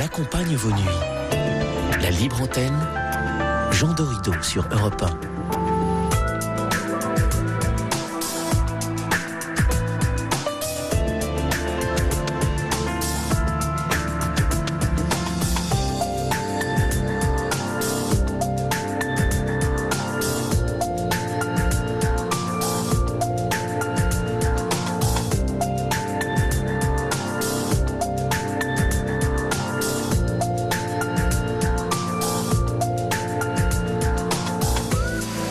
accompagne vos nuits. La libre antenne, Jean Dorido sur Europe 1.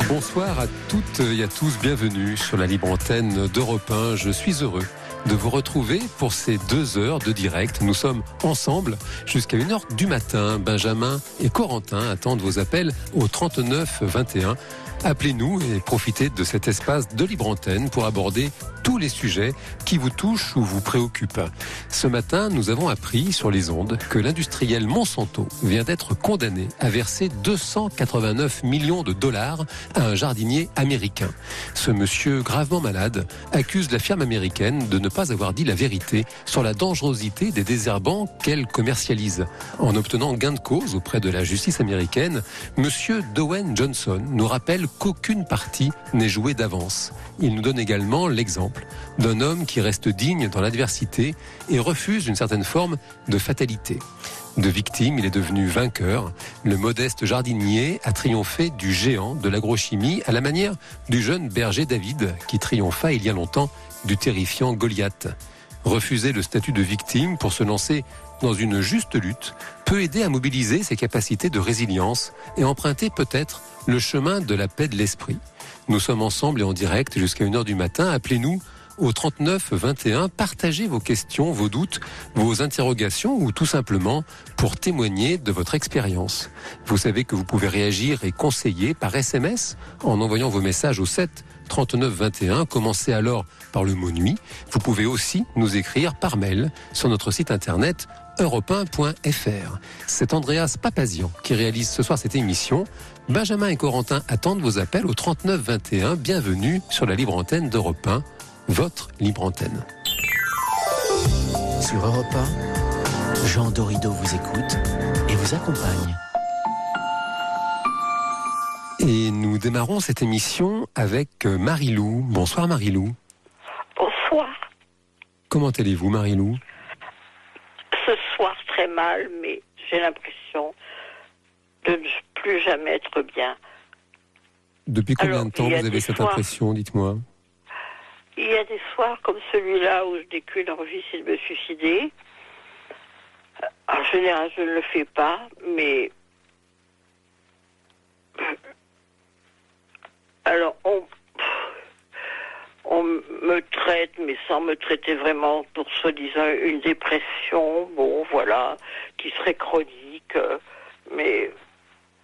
Bonsoir à toutes et à tous, bienvenue sur la libre antenne d'Europe 1. Je suis heureux de vous retrouver pour ces 2 heures de direct. Nous sommes ensemble jusqu'à 1h du matin. Benjamin et Corentin attendent vos appels au 39 21. Appelez-nous et profitez de cet espace de libre antenne pour aborder tous les sujets qui vous touchent ou vous préoccupent. Ce matin, nous avons appris sur les ondes que l'industriel Monsanto vient d'être condamné à verser 289 millions de dollars à un jardinier américain. Ce monsieur gravement malade accuse la firme américaine de ne pas avoir dit la vérité sur la dangerosité des désherbants qu'elle commercialise. En obtenant gain de cause auprès de la justice américaine, monsieur Dwayne Johnson nous rappelle qu'aucune partie n'est jouée d'avance. Il nous donne également l'exemple d'un homme qui reste digne dans l'adversité et refuse une certaine forme de fatalité. De victime, il est devenu vainqueur. Le modeste jardinier a triomphé du géant de l'agrochimie à la manière du jeune berger David qui triompha il y a longtemps du terrifiant Goliath. Refuser le statut de victime pour se lancer dans une juste lutte peut aider à mobiliser ses capacités de résilience et emprunter peut-être le chemin de la paix de l'esprit. Nous sommes ensemble et en direct jusqu'à 1h du matin. Appelez-nous au 39 21. Partagez vos questions, vos doutes, vos interrogations ou tout simplement pour témoigner de votre expérience. Vous savez que vous pouvez réagir et conseiller par SMS en envoyant vos messages au 7 39 21. Commencez alors par le mot nuit. Vous pouvez aussi nous écrire par mail sur notre site internet europe1.fr. C'est Andreas Papazian qui réalise ce soir cette émission. Benjamin et Corentin attendent vos appels au 39 21. Bienvenue sur la libre antenne d'Europe 1, votre libre antenne. Sur Europe 1, Jean Dorido vous écoute et vous accompagne. Et nous démarrons cette émission avec Marie-Lou. Bonsoir Marie-Lou. Bonsoir. Comment allez-vous Marie-Lou ? Ce soir très mal, mais j'ai l'impression de ne plus jamais être bien. Depuis combien de temps vous avez cette impression, dites-moi ? Il y a des soirs comme celui-là où je n'ai qu'une envie, c'est de me suicider. En général, je ne le fais pas, mais... Alors, on me traite, mais sans me traiter vraiment pour soi-disant une dépression, bon, voilà, qui serait chronique, mais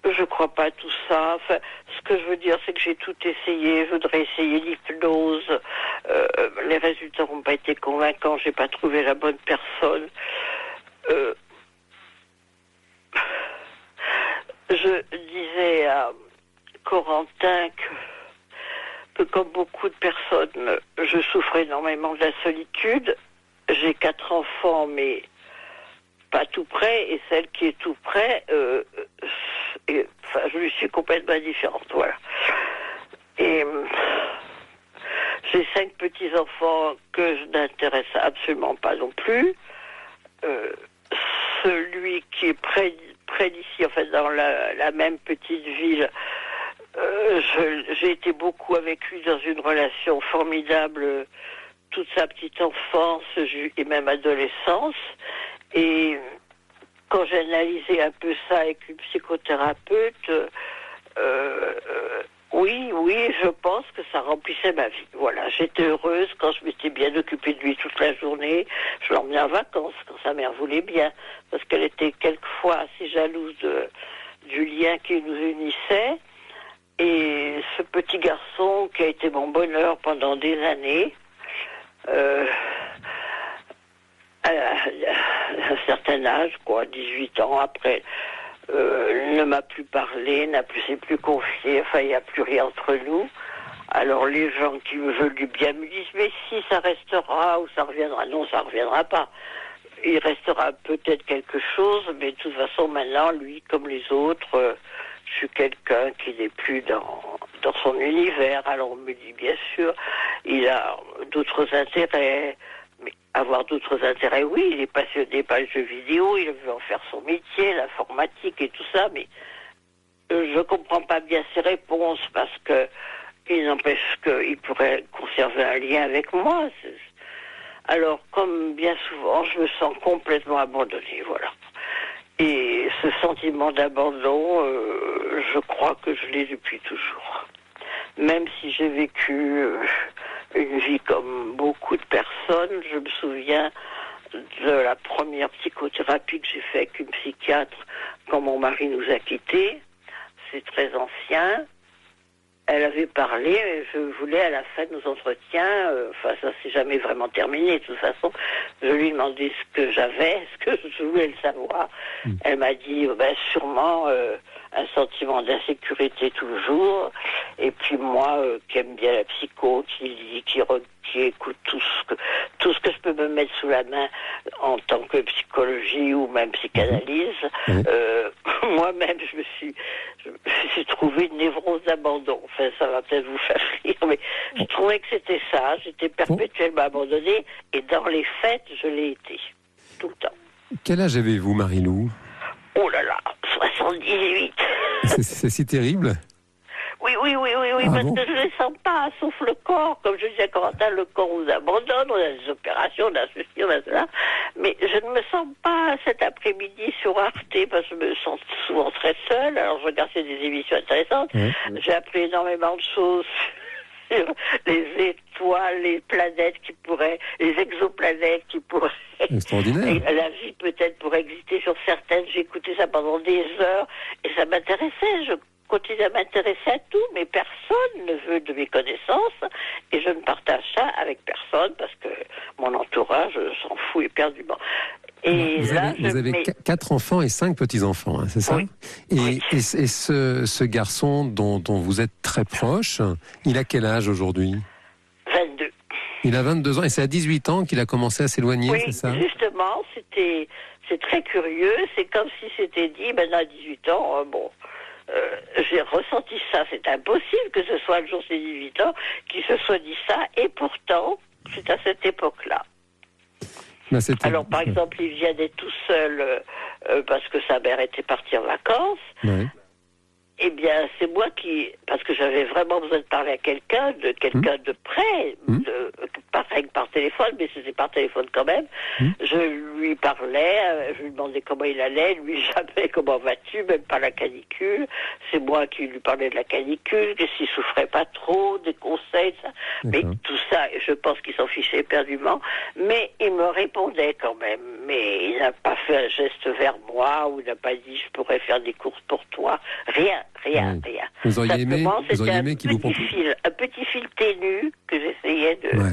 je crois pas à tout ça. Enfin, ce que je veux dire, c'est que j'ai tout essayé. Je voudrais essayer l'hypnose. Les résultats n'ont pas été convaincants. J'ai pas trouvé la bonne personne. Je disais à Corentin que comme beaucoup de personnes, je souffre énormément de la solitude. J'ai 4 enfants, mais pas tout près, et celle qui est tout près, je lui suis complètement indifférente, voilà. Et j'ai 5 petits-enfants que je n'intéresse absolument pas non plus. Celui qui est près d'ici, en fait, dans la même petite ville, j'ai été beaucoup avec lui dans une relation formidable toute sa petite enfance et même adolescence. Et quand j'ai analysé un peu ça avec une psychothérapeute, oui, je pense que ça remplissait ma vie. Voilà, j'étais heureuse quand je m'étais bien occupée de lui toute la journée. Je l'emmenais en vacances quand sa mère voulait bien, parce qu'elle était quelquefois assez jalouse du lien qui nous unissait. Et ce petit garçon qui a été mon bonheur pendant des années, à un certain âge, 18 ans après, ne m'a plus parlé, s'est plus confié, enfin il n'y a plus rien entre nous. Alors les gens qui me veulent du bien me disent mais si ça restera ou ça reviendra. Non, ça reviendra pas. il restera peut-être quelque chose, mais de toute façon, maintenant, lui, comme les autres, je suis quelqu'un qui n'est plus dans son univers. Alors on me dit, bien sûr, il a d'autres intérêts. Mais avoir d'autres intérêts, oui, il est passionné par les jeux vidéo, il veut en faire son métier, l'informatique et tout ça, mais je ne comprends pas bien ses réponses parce que il n'empêche qu'il pourrait conserver un lien avec moi. Alors, comme bien souvent, je me sens complètement abandonnée, voilà. Et ce sentiment d'abandon, je crois que je l'ai depuis toujours. Même si j'ai vécu une vie comme beaucoup de personnes, je me souviens de la première psychothérapie que j'ai faite avec une psychiatre quand mon mari nous a quittés. C'est très ancien. Elle avait parlé, et je voulais à la fin de nos entretiens, enfin ça s'est jamais vraiment terminé de toute façon, je lui ai demandé ce que j'avais, ce que je voulais le savoir. Elle m'a dit, sûrement un sentiment d'insécurité toujours, et puis moi qui aime bien la psycho, qui lit, qui écoute tout ce que je peux me mettre sous la main en tant que psychologie ou même psychanalyse, moi-même je me suis trouvé une névrose d'abandon. Enfin, ça va peut-être vous faire rire, mais je trouvais que c'était ça. J'étais perpétuellement abandonnée, et dans les fêtes, je l'ai été. Tout le temps. Quel âge avez-vous, Marie-Lou? Oh là là, 78. C'est si terrible? Oui, Ah parce bon? que je ne les sens pas, sauf le corps. Comme je disais à Corentin, le corps vous abandonne, on a des opérations, on a ceci, on a cela. Mais je ne me sens pas cet après-midi sur Arte, parce que je me sens souvent très seule. Alors je regardais des émissions intéressantes. J'ai appris énormément de choses sur les étoiles, les planètes qui pourraient, les exoplanètes qui pourraient... Extraordinaire. La vie peut-être pourrait exister sur certaines. J'ai écouté ça pendant des heures et ça m'intéressait. Je continue à m'intéresser à tout, mais personne ne veut de mes connaissances et je ne partage ça avec personne parce que mon entourage s'en fout éperdument. Et vous avez 4 enfants et 5 petits-enfants, hein, c'est ça? Oui. Et ce garçon dont vous êtes très proche, il a quel âge aujourd'hui? 22. Il a 22 ans et c'est à 18 ans qu'il a commencé à s'éloigner, Oui, c'est ça? justement, c'est très curieux. C'est comme si c'était dit, maintenant à 18 ans, j'ai ressenti ça. C'est impossible que ce soit le jour de ses 18 ans qu'il se soit dit ça. Et pourtant, c'est à cette époque-là. Alors, par exemple, il vient d'être tout seul parce que sa mère était partie en vacances. Ouais. Eh bien, c'est moi parce que j'avais vraiment besoin de parler à quelqu'un de près, pas rien que par téléphone, mais c'était par téléphone quand même. Je lui parlais, je lui demandais comment il allait, lui jamais comment vas-tu, même pas la canicule. C'est moi qui lui parlais de la canicule, que s'il souffrait pas trop, des conseils, ça. Mais tout ça, je pense qu'il s'en fichait éperdument. Mais il me répondait quand même. Mais il n'a pas fait un geste vers moi, ou n'a pas dit je pourrais faire des courses pour toi. Rien. Vous auriez aimé qu'il vous propose un petit fil ténu que j'essayais de... Ouais.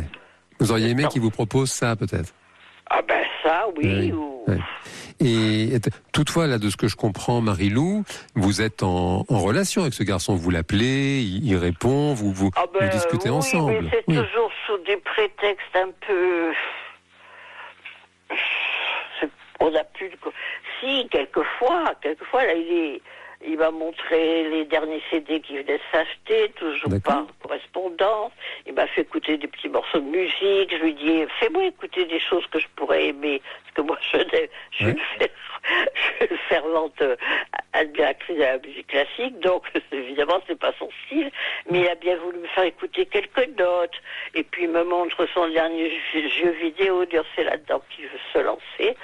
Vous auriez aimé qu'il vous propose ça, peut-être? Ah ben ça, oui. Et toutefois, là, de ce que je comprends, Marie-Lou, vous êtes en relation avec ce garçon. Vous l'appelez, il répond, vous discutez ensemble. Mais c'est toujours sous des prétextes un peu... On n'a plus de... Si, quelquefois, là, il m'a montré les derniers CD qu'il venait de s'acheter, toujours par correspondance. Il m'a fait écouter des petits morceaux de musique. Je lui dis, fais-moi écouter des choses que je pourrais aimer. Parce que moi, je suis une fervente admiratrice de la musique classique, donc évidemment, c'est pas son style. Mais il a bien voulu me faire écouter quelques notes. Et puis, il me montre son dernier jeu vidéo, dire c'est là-dedans qu'il veut se lancer.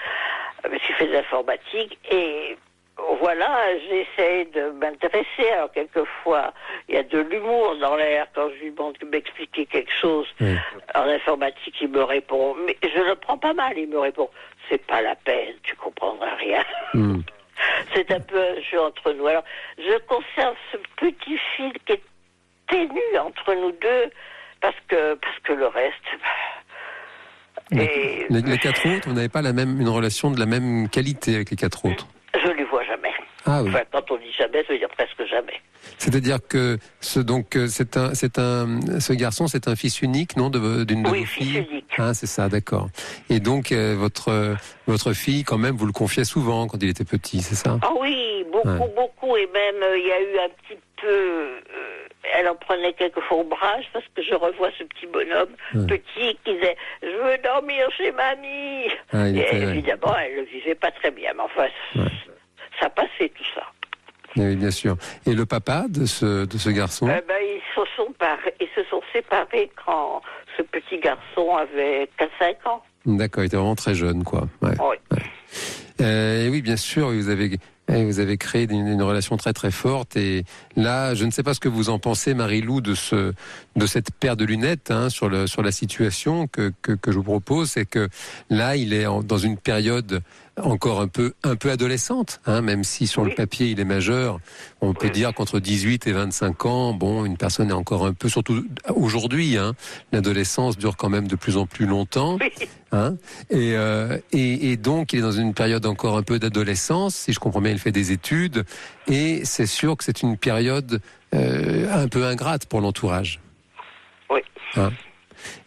Parce qu'il fait de l'informatique. Et... voilà, j'essaie de m'intéresser. Alors, quelquefois, il y a de l'humour dans l'air quand je lui demande de m'expliquer quelque chose. En informatique, il me répond, mais je le prends pas mal, il me répond, c'est pas la peine, tu comprendras rien. C'est un peu un jeu entre nous. Alors, je conserve ce petit fil qui est ténu entre nous deux, parce que le reste... Et... Les 4 autres, vous n'avez pas une relation de la même qualité avec les 4 autres? Je les vois jamais. Ah oui. Enfin, quand on dit jamais, ça veut dire presque jamais. C'est-à-dire que ce garçon, c'est un fils unique, non, d'une de vos filles? Oui, fils unique. Hein, c'est ça, d'accord. Et donc, votre fille, quand même, vous le confiez souvent quand il était petit, c'est ça? Ah oui, beaucoup. Et même, il y a eu un petit peu... elle en prenait quelquefois au bras, parce que je revois ce petit bonhomme petit qui disait « Je veux dormir chez mamie ». Et évidemment, elle ne le vivait pas très bien. Mais enfin, ça passait tout ça. Oui, bien sûr. Et le papa de ce garçon? Ils se sont séparés quand ce petit garçon avait 4-5 ans. D'accord, il était vraiment très jeune, quoi. Ouais. Oui. Et oui, bien sûr, vous avez créé une relation très très forte. Et là, je ne sais pas ce que vous en pensez, Marie-Lou, de cette paire de lunettes sur la situation que je vous propose. C'est que là, il est dans une période encore un peu adolescente, même si sur le papier il est majeur. On peut dire qu'entre 18 et 25 ans, bon, une personne est encore un peu, surtout aujourd'hui, l'adolescence dure quand même de plus en plus longtemps. Et donc il est dans une période encore un peu d'adolescence. Si je comprends bien, il fait des études, et c'est sûr que c'est une période un peu ingrate pour l'entourage. Oui.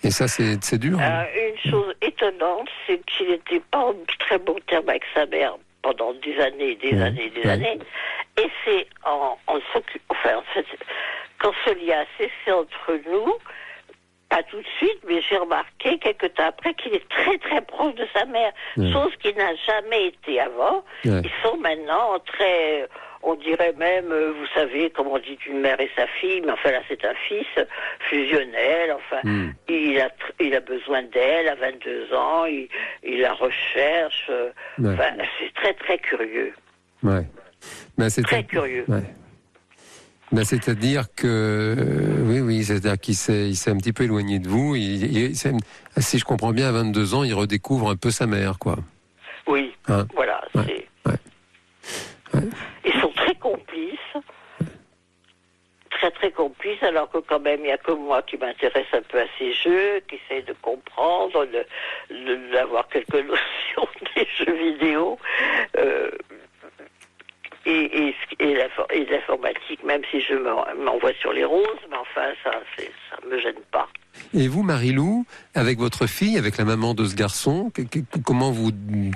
Et ça, c'est dur. Une chose étonnante, c'est qu'il n'était pas en très bon terme avec sa mère pendant des années. Et c'est quand ce lien a cessé entre nous, pas tout de suite, mais j'ai remarqué quelques temps après qu'il est très très proche de sa mère, chose qui n'a jamais été avant. Ils sont maintenant très, on dirait même, vous savez, comme on dit une mère et sa fille, mais enfin là c'est un fils fusionnel, enfin il a besoin d'elle à 22 ans, il la recherche, enfin c'est très très curieux. Ouais. C'est très curieux. Ouais. C'est-à-dire que c'est-à-dire qu'il s'est un petit peu éloigné de vous. Si je comprends bien, à 22 ans, il redécouvre un peu sa mère, quoi. Oui, voilà. Ils sont très complices, très très complices, alors que quand même, il n'y a que moi qui m'intéresse un peu à ces jeux, qui essaye de comprendre, d'avoir quelques notions des jeux vidéo. Et l'informatique, même si je m'envoie sur les roses, mais enfin, ça me gêne pas. Et vous, Marie-Lou, avec votre fille, avec la maman de ce garçon, comment vous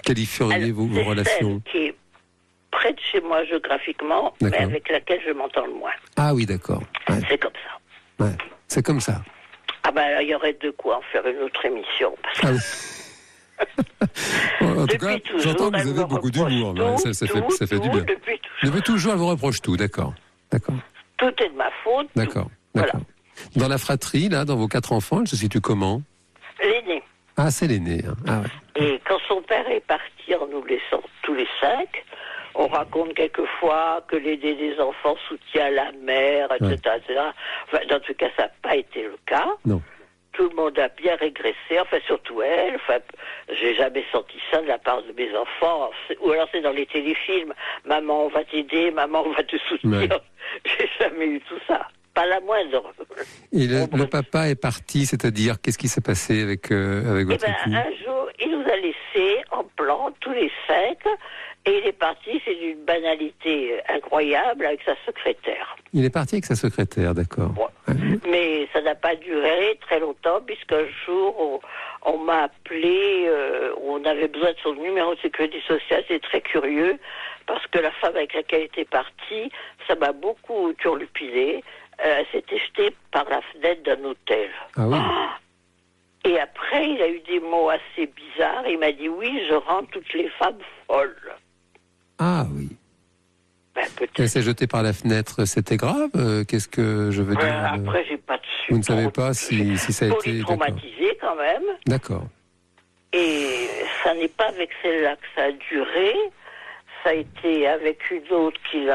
qualifieriez vos relations? Qui est près de chez moi géographiquement, mais avec laquelle je m'entends le moins. Ah oui, d'accord. Ouais. C'est comme ça. Ouais. C'est comme ça. Il y aurait de quoi en faire une autre émission. Parce que... En tout cas, j'entends que vous avez beaucoup d'humour. Ça fait du bien. Depuis toujours, elle vous reproche tout, d'accord. Tout est de ma faute. D'accord. Voilà. Dans la fratrie, là, dans vos 4 enfants, elle se situe comment? L'aîné. Ah, c'est l'aîné. Et quand son père est parti en nous laissant tous les 5, on raconte quelquefois que l'aîné des enfants soutient la mère, etc. Enfin, dans tout cas, ça n'a pas été le cas. Non. Tout le monde a bien régressé, enfin surtout elle. Enfin, j'ai jamais senti ça de la part de mes enfants. Ou alors c'est dans les téléfilms. Maman, on va t'aider, maman, on va te soutenir. Ouais. J'ai jamais eu tout ça. Pas la moindre. Et le papa est parti, c'est-à-dire, qu'est-ce qui s'est passé avec votre époux? Un jour, il nous a laissés en plan, tous les 5, et il est parti, c'est d'une banalité incroyable, avec sa secrétaire. Il est parti avec sa secrétaire, d'accord. Ouais. Mais ça n'a pas duré très longtemps, puisqu'un jour, on m'a appelé, on avait besoin de son numéro de sécurité sociale, c'est très curieux, parce que la femme avec laquelle il était parti, ça m'a beaucoup turlupilé. Elle s'était jetée par la fenêtre d'un hôtel. Ah oui. Et après, il a eu des mots assez bizarres. Il m'a dit, oui, je rends toutes les femmes folles. Ah oui. Peut-être. Elle s'est jetée par la fenêtre, c'était grave? Qu'est-ce que je veux dire? Après, j'ai pas de support. Vous ne savez pas si ça a été... Traumatisé quand même. D'accord. Et ça n'est pas avec celle-là que ça a duré. Ça a été avec une autre qui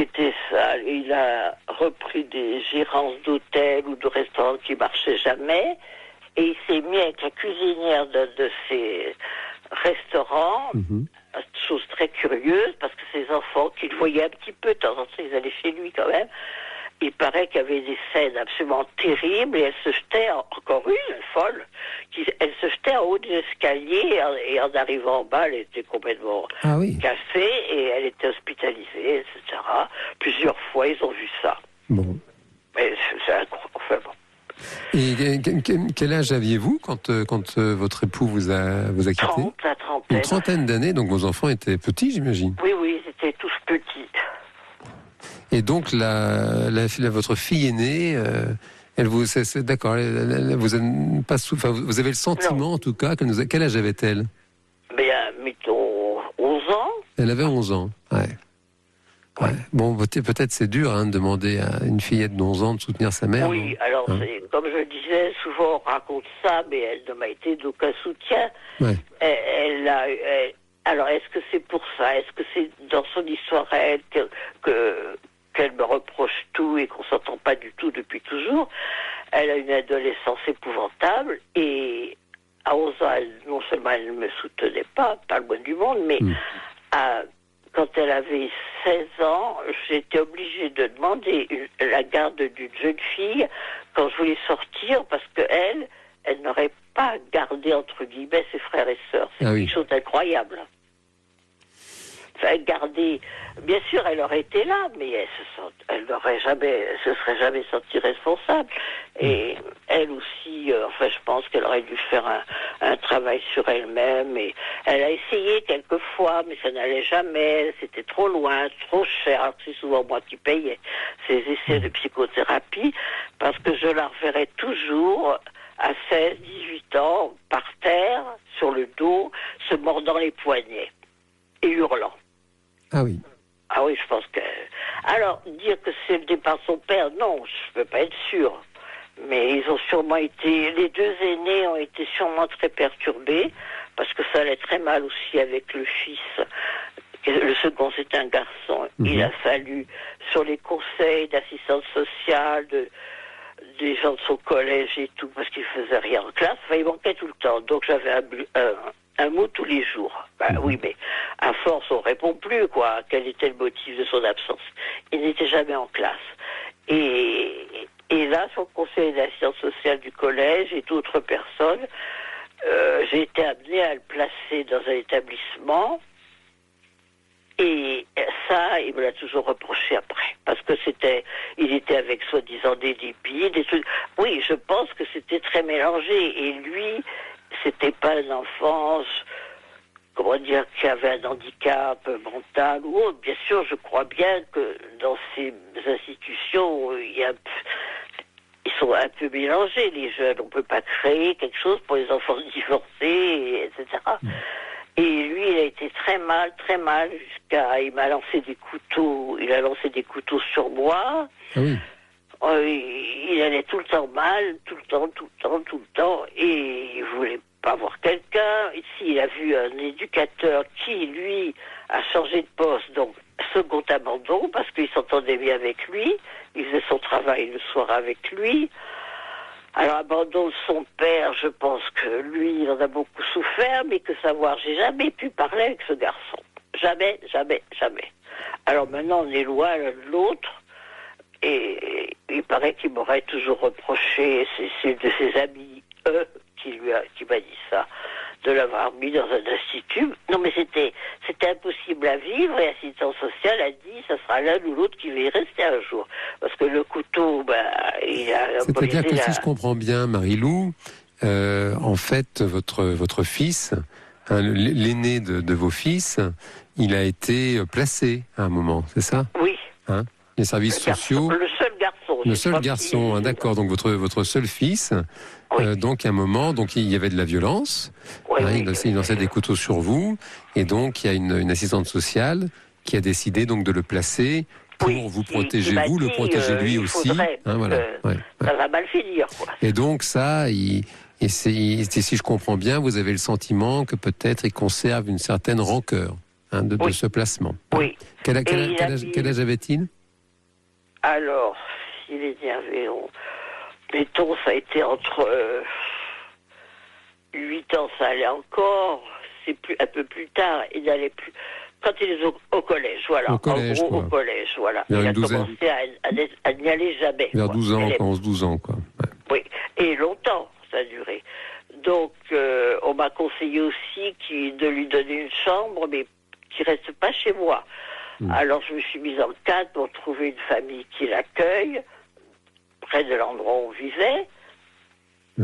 était sale. Il a repris des gérances d'hôtels ou de restaurants qui marchaient jamais. Et il s'est mis avec la cuisinière de ces restaurants. Chose très curieuse, parce que ses enfants, qu'il voyait un petit peu, de temps en temps, ils allaient chez lui quand même. Il paraît qu'il y avait des scènes absolument terribles, et elle se jetait, encore une folle, elle se jetait en haut des escaliers, et en arrivant en bas, elle était complètement cassée, et elle était hospitalisée, etc. Plusieurs fois, ils ont vu ça. Bon. Mais c'est incroyable. Enfin bon. Et quel âge aviez-vous quand votre époux vous a quitté? 30, la trentaine. Une trentaine d'années, donc vos enfants étaient petits, j'imagine. Oui, ils étaient tous petits. Et donc votre fille aînée, elle vous, d'accord, elle vous a pas enfin, vous avez le sentiment en tout cas quel âge avait-elle? Bien, mettons 11 ans. Elle avait 11 ans. Ouais. Ouais. Bon, peut-être c'est dur de demander à une fillette de 11 ans de soutenir sa mère. Oui, alors comme je le disais, souvent on raconte ça, mais elle ne m'a été d'aucun soutien. Ouais. Alors est-ce que c'est pour ça? Est-ce que c'est dans son histoire à elle qu'elle me reproche tout et qu'on s'entend pas du tout depuis toujours? Elle a une adolescence épouvantable et à 11 ans, non seulement elle ne me soutenait pas le moins du monde, mais quand elle avait 16 ans, j'étais obligée de demander la garde d'une jeune fille quand je voulais sortir parce qu'elle n'aurait pas gardé, entre guillemets, ses frères et sœurs. C'est quelque chose d'incroyable. Enfin, garder, bien sûr, elle aurait été là, mais elle se serait jamais sentie responsable. Et elle aussi, enfin, je pense qu'elle aurait dû faire un travail sur elle-même. Et elle a essayé quelques fois, mais ça n'allait jamais. C'était trop loin, trop cher. Alors c'est souvent moi qui payais ces essais de psychothérapie, parce que je la reverrais toujours à 16, 18 ans, par terre, sur le dos, se mordant les poignets et hurlant. Ah oui. Ah oui, je pense que... Alors, dire que c'est le départ de son père, non, je peux pas être sûre. Mais ils ont sûrement été... Les deux aînés ont été sûrement très perturbés, parce que ça allait très mal aussi avec le fils. Le second, c'est un garçon. Il a fallu, sur les conseils d'assistance sociale, des gens de son collège et tout, parce qu'il faisait rien en classe, enfin, il manquait tout le temps. Donc j'avais un mot tous les jours. Oui, mais à force, on répond plus, quoi. Quel était le motif de son absence? Il n'était jamais en classe. Et là, sur le conseil d'assistance sociale du collège et d'autres personnes, j'ai été amenée à le placer dans un établissement. Et ça, il me l'a toujours reproché après. Parce que il était avec soi-disant des débits, des trucs. Oui, je pense que c'était très mélangé. Et lui, c'était pas une enfance, comment dire, qui avait un handicap mental ou autre. Bien sûr, je crois bien que dans ces institutions, ils sont un peu mélangés, les jeunes. On peut pas créer quelque chose pour les enfants divorcés, etc. Et lui, il a été très mal, il m'a lancé des couteaux, sur moi. Ah oui. Il allait tout le temps mal, tout le temps, et il voulait pas voir quelqu'un. Ici, il a vu un éducateur qui, lui, a changé de poste, donc second abandon, parce qu'il s'entendait bien avec lui, il faisait son travail le soir avec lui. Alors, abandon de son père, je pense que lui, il en a beaucoup souffert, mais que savoir, j'ai jamais pu parler avec ce garçon. Jamais. Alors maintenant, on est loin l'un de l'autre, et il paraît qu'il m'aurait toujours reproché, c'est de ses amis, qui m'a dit ça, de l'avoir mis dans un institut. Non, mais c'était impossible à vivre, et l'assistance sociale a dit, ça sera l'un ou l'autre qui va y rester un jour. Parce que le couteau, il a... C'est-à-dire que si je comprends bien, Marie-Lou, en fait, votre fils, l'aîné de vos fils, il a été placé à un moment, c'est ça? Oui. Les services sociaux... Le seul garçon. Le seul garçon, d'accord. Donc votre seul fils, donc à un moment, donc il y avait de la violence, il lançait des couteaux sur vous, et donc il y a une assistante sociale qui a décidé donc de le placer pour vous protéger, vous le protéger lui aussi. Voilà. Ça va mal finir, quoi. Et donc ça, si je comprends bien, vous avez le sentiment que peut-être il conserve une certaine rancœur de ce placement. Oui. Quel âge avait-il? Alors, s'il est énervé, mettons, ça a été entre 8 ans, ça allait encore, c'est un peu plus tard, il n'allait plus. Quand il est au collège, voilà. Au collège, au collège, voilà. Vers il a douzaine. commencé à n'y aller jamais. Vers 12 ans, 11-12 ans, quoi. Ouais. Oui, et longtemps, ça a duré. Donc, on m'a conseillé aussi de lui donner une chambre, mais qui reste pas chez moi. Alors je me suis mise en cadre pour trouver une famille qui l'accueille, près de l'endroit où on vivait,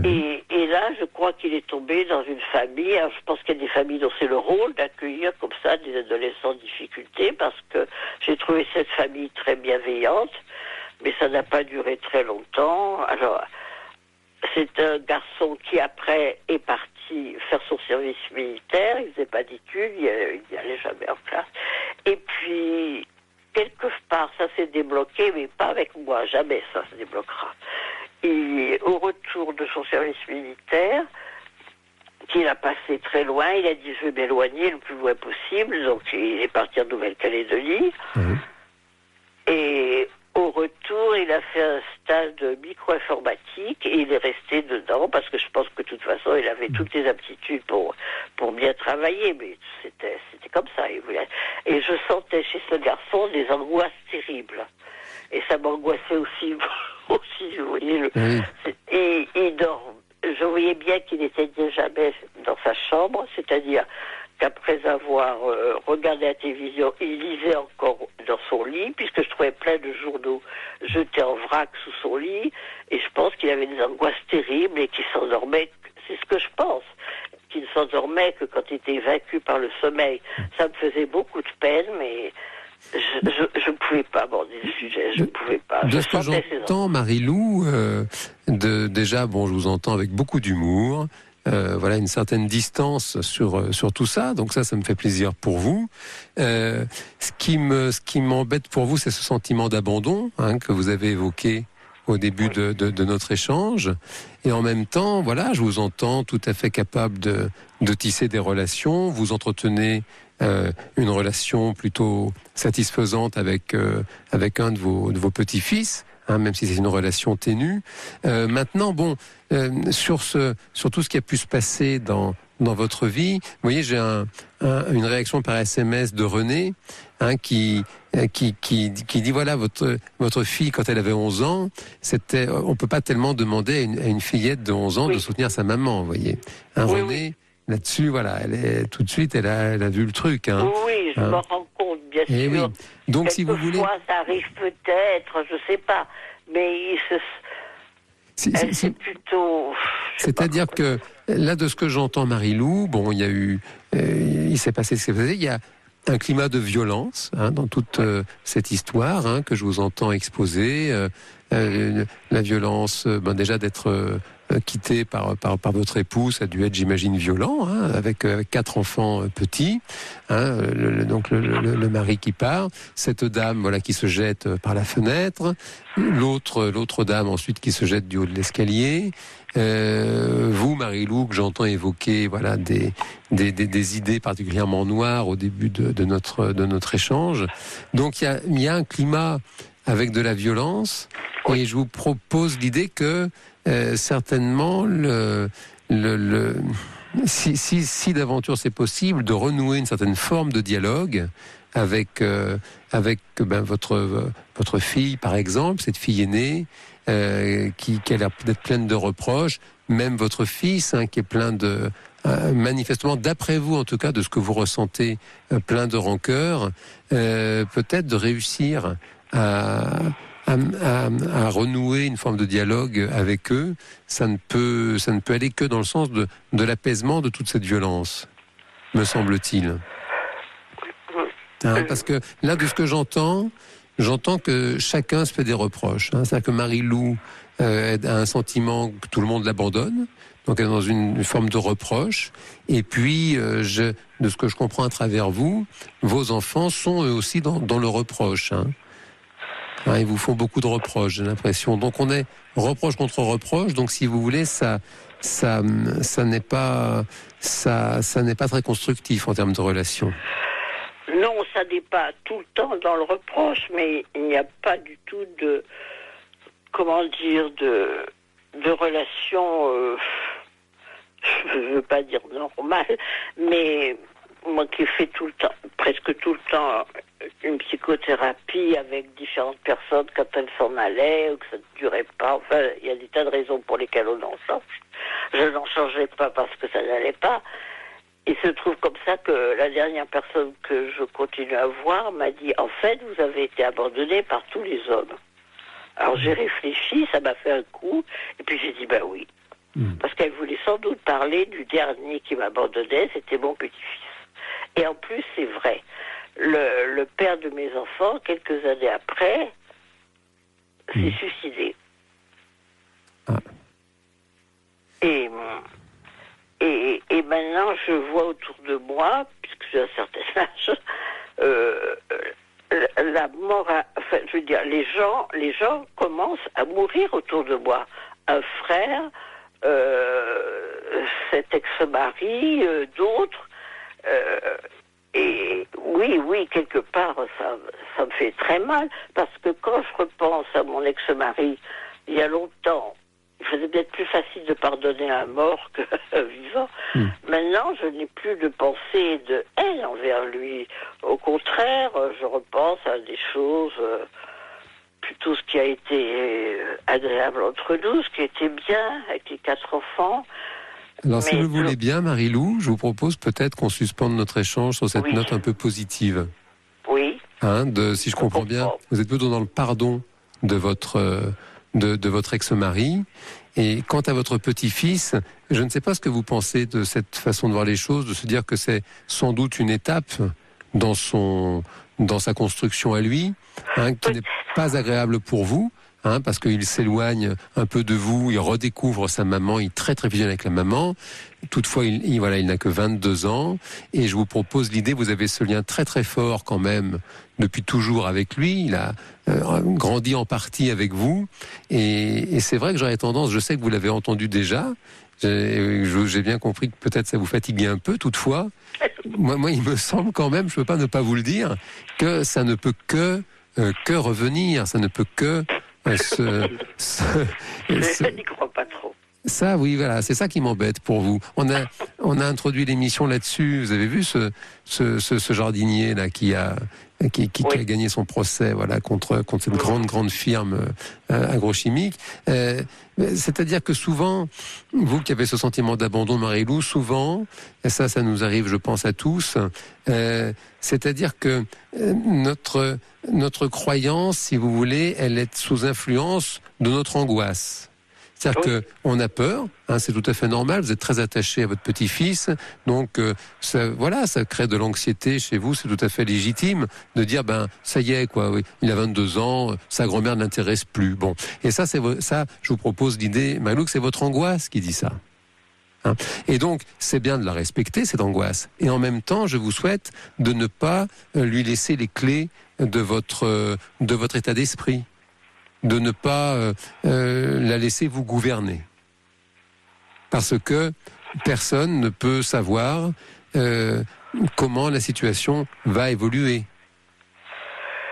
Et là, je crois qu'il est tombé dans une famille. Alors, je pense qu'il y a des familles dont c'est le rôle d'accueillir comme ça des adolescents en difficulté, parce que j'ai trouvé cette famille très bienveillante, mais ça n'a pas duré très longtemps. Alors, c'est un garçon qui après est parti faire son service militaire. Il faisait pas d'études, il n'y allait jamais en classe. Et puis, quelque part, ça s'est débloqué, mais pas avec moi. Jamais ça se débloquera. Et au retour de son service militaire, qu'il a passé très loin, il a dit je vais m'éloigner le plus loin possible, donc il est parti en Nouvelle-Calédonie. Et au retour, il a fait un stage de micro-informatique et il est resté dedans parce que je pense que de toute façon, il avait toutes les aptitudes pour bien travailler, mais c'était comme ça. Et je sentais chez ce garçon des angoisses terribles. Et ça m'angoissait aussi, je voyais et il dort. Je voyais bien qu'il n'était jamais dans sa chambre, c'est-à-dire qu'après avoir regardé la télévision, il lisait encore dans son lit, puisque je trouvais plein de journaux jetés en vrac sous son lit, et je pense qu'il avait des angoisses terribles et qu'il s'endormait, c'est ce que je pense, qu'il ne s'endormait que quand il était vaincu par le sommeil. Ça me faisait beaucoup de peine, mais je ne pouvais pas aborder le sujet, je ne pouvais pas. De ce que j'entends, Marie-Lou, déjà, bon, je vous entends avec beaucoup d'humour, voilà, une certaine distance sur tout ça, donc ça me fait plaisir pour vous. Ce qui m'embête pour vous, c'est ce sentiment d'abandon que vous avez évoqué au début de notre échange, et en même temps, voilà, je vous entends tout à fait capable de tisser des relations, vous entretenez une relation plutôt satisfaisante avec un de vos petits-fils, même si c'est une relation ténue. Maintenant, bon, sur tout ce qui a pu se passer dans votre vie, vous voyez, j'ai une réaction par SMS de René, qui dit voilà, votre fille, quand elle avait 11 ans, on peut pas tellement demander à une fillette de 11 ans de soutenir sa maman, vous voyez. René, là-dessus, voilà, tout de suite, elle a vu le truc. Oui, je m'en rends compte, bien sûr. Oui. Donc, si vous voulez, ça arrive peut-être, je sais pas, mais c'est plutôt. C'est-à-dire que là, de ce que j'entends, Marie-Lou, bon, il s'est passé ce qui s'est passé. Il y a un climat de violence dans toute cette histoire que je vous entends exposer. La violence, déjà d'être quitté par votre épouse, ça a dû être, j'imagine, violent, avec 4 enfants petits, donc le mari qui part, cette dame, voilà, qui se jette par la fenêtre, l'autre dame ensuite qui se jette du haut de l'escalier, vous, Marie-Lou, que j'entends évoquer, voilà, des idées particulièrement noires au début de notre échange. Donc il y a un climat avec de la violence, et je vous propose l'idée que certainement, si d'aventure c'est possible, de renouer une certaine forme de dialogue avec votre fille, par exemple, cette fille aînée, qui a l'air d'être pleine de reproches, même votre fils, qui est plein de manifestement, d'après vous en tout cas, de ce que vous ressentez, plein de rancœur, peut-être de réussir à renouer une forme de dialogue avec eux. Ça ne peut aller que dans le sens de l'apaisement de toute cette violence, me semble-t-il. Parce que là, de ce que j'entends que chacun se fait des reproches. C'est-à-dire que Marie-Lou a un sentiment que tout le monde l'abandonne, donc elle est dans une forme de reproche. Et puis, de ce que je comprends à travers vous, vos enfants sont eux aussi dans le reproche. Ils vous font beaucoup de reproches, j'ai l'impression. Donc on est reproche contre reproche. Donc si vous voulez, ça n'est pas très constructif en termes de relation. Non, ça n'est pas tout le temps dans le reproche, mais il n'y a pas du tout de relation. Je ne veux pas dire normale, mais moi qui fais presque tout le temps, une psychothérapie avec différentes personnes quand elles s'en allaient ou que ça ne durait pas. Enfin, il y a des tas de raisons pour lesquelles on en change. Je n'en changeais pas parce que ça n'allait pas. Il se trouve comme ça que la dernière personne que je continue à voir m'a dit « En fait, vous avez été abandonné par tous les hommes ». Alors j'ai réfléchi, ça m'a fait un coup, et puis j'ai dit « Ben oui ». Parce qu'elle voulait sans doute parler du dernier qui m'abandonnait, c'était mon petit-fils. Et en plus, c'est vrai, le père de mes enfants, quelques années après, s'est suicidé. Ah. Et maintenant, je vois autour de moi, puisque j'ai un certain âge, la mort, enfin, je veux dire, les gens commencent à mourir autour de moi. Un frère, cet ex-mari, d'autres. Et oui, quelque part, ça me fait très mal, parce que quand je repense à mon ex-mari, il y a longtemps, il faisait peut-être plus facile de pardonner un mort qu'un vivant. Maintenant, je n'ai plus de pensée de haine envers lui. Au contraire, je repense à des choses, plutôt ce qui a été agréable entre nous, ce qui était bien avec les 4 enfants. Alors, si vous voulez bien, Marie-Lou, je vous propose peut-être qu'on suspende notre échange sur cette note un peu positive. Oui. Si je comprends bien, vous êtes plutôt dans le pardon de votre ex-mari. Et quant à votre petit-fils, je ne sais pas ce que vous pensez de cette façon de voir les choses, de se dire que c'est sans doute une étape dans sa construction à lui, qui n'est pas agréable pour vous. Parce qu'il s'éloigne un peu de vous, il redécouvre sa maman, il est très très fusionne avec la maman. Toutefois, il n'a que 22 ans. Et je vous propose l'idée, vous avez ce lien très très fort quand même depuis toujours avec lui. Il a grandi en partie avec vous. Et c'est vrai que j'aurais tendance, je sais que vous l'avez entendu déjà, j'ai bien compris que peut-être ça vous fatiguait un peu. Toutefois, moi il me semble quand même, je ne peux pas ne pas vous le dire, que ça ne peut que revenir, ça ne peut que... Je n'y crois pas trop. Ça, oui, voilà, c'est ça qui m'embête pour vous. On a introduit l'émission là-dessus. Vous avez vu ce jardinier là qui a gagné son procès, voilà, contre cette grande firme agrochimique. C'est-à-dire que souvent, vous qui avez ce sentiment d'abandon, Marie-Lou, souvent, et ça nous arrive, je pense, à tous. C'est-à-dire que notre croyance, si vous voulez, elle est sous influence de notre angoisse. C'est-à-dire qu'on a peur, c'est tout à fait normal, vous êtes très attaché à votre petit-fils, donc ça crée de l'anxiété chez vous, c'est tout à fait légitime de dire, ça y est, il a 22 ans, sa grand-mère ne l'intéresse plus. Bon, et ça, je vous propose l'idée, Marie-Lou, que c'est votre angoisse qui dit ça. Et donc, c'est bien de la respecter, cette angoisse. Et en même temps, je vous souhaite de ne pas lui laisser les clés de votre état d'esprit, de ne pas la laisser vous gouverner. Parce que personne ne peut savoir comment la situation va évoluer.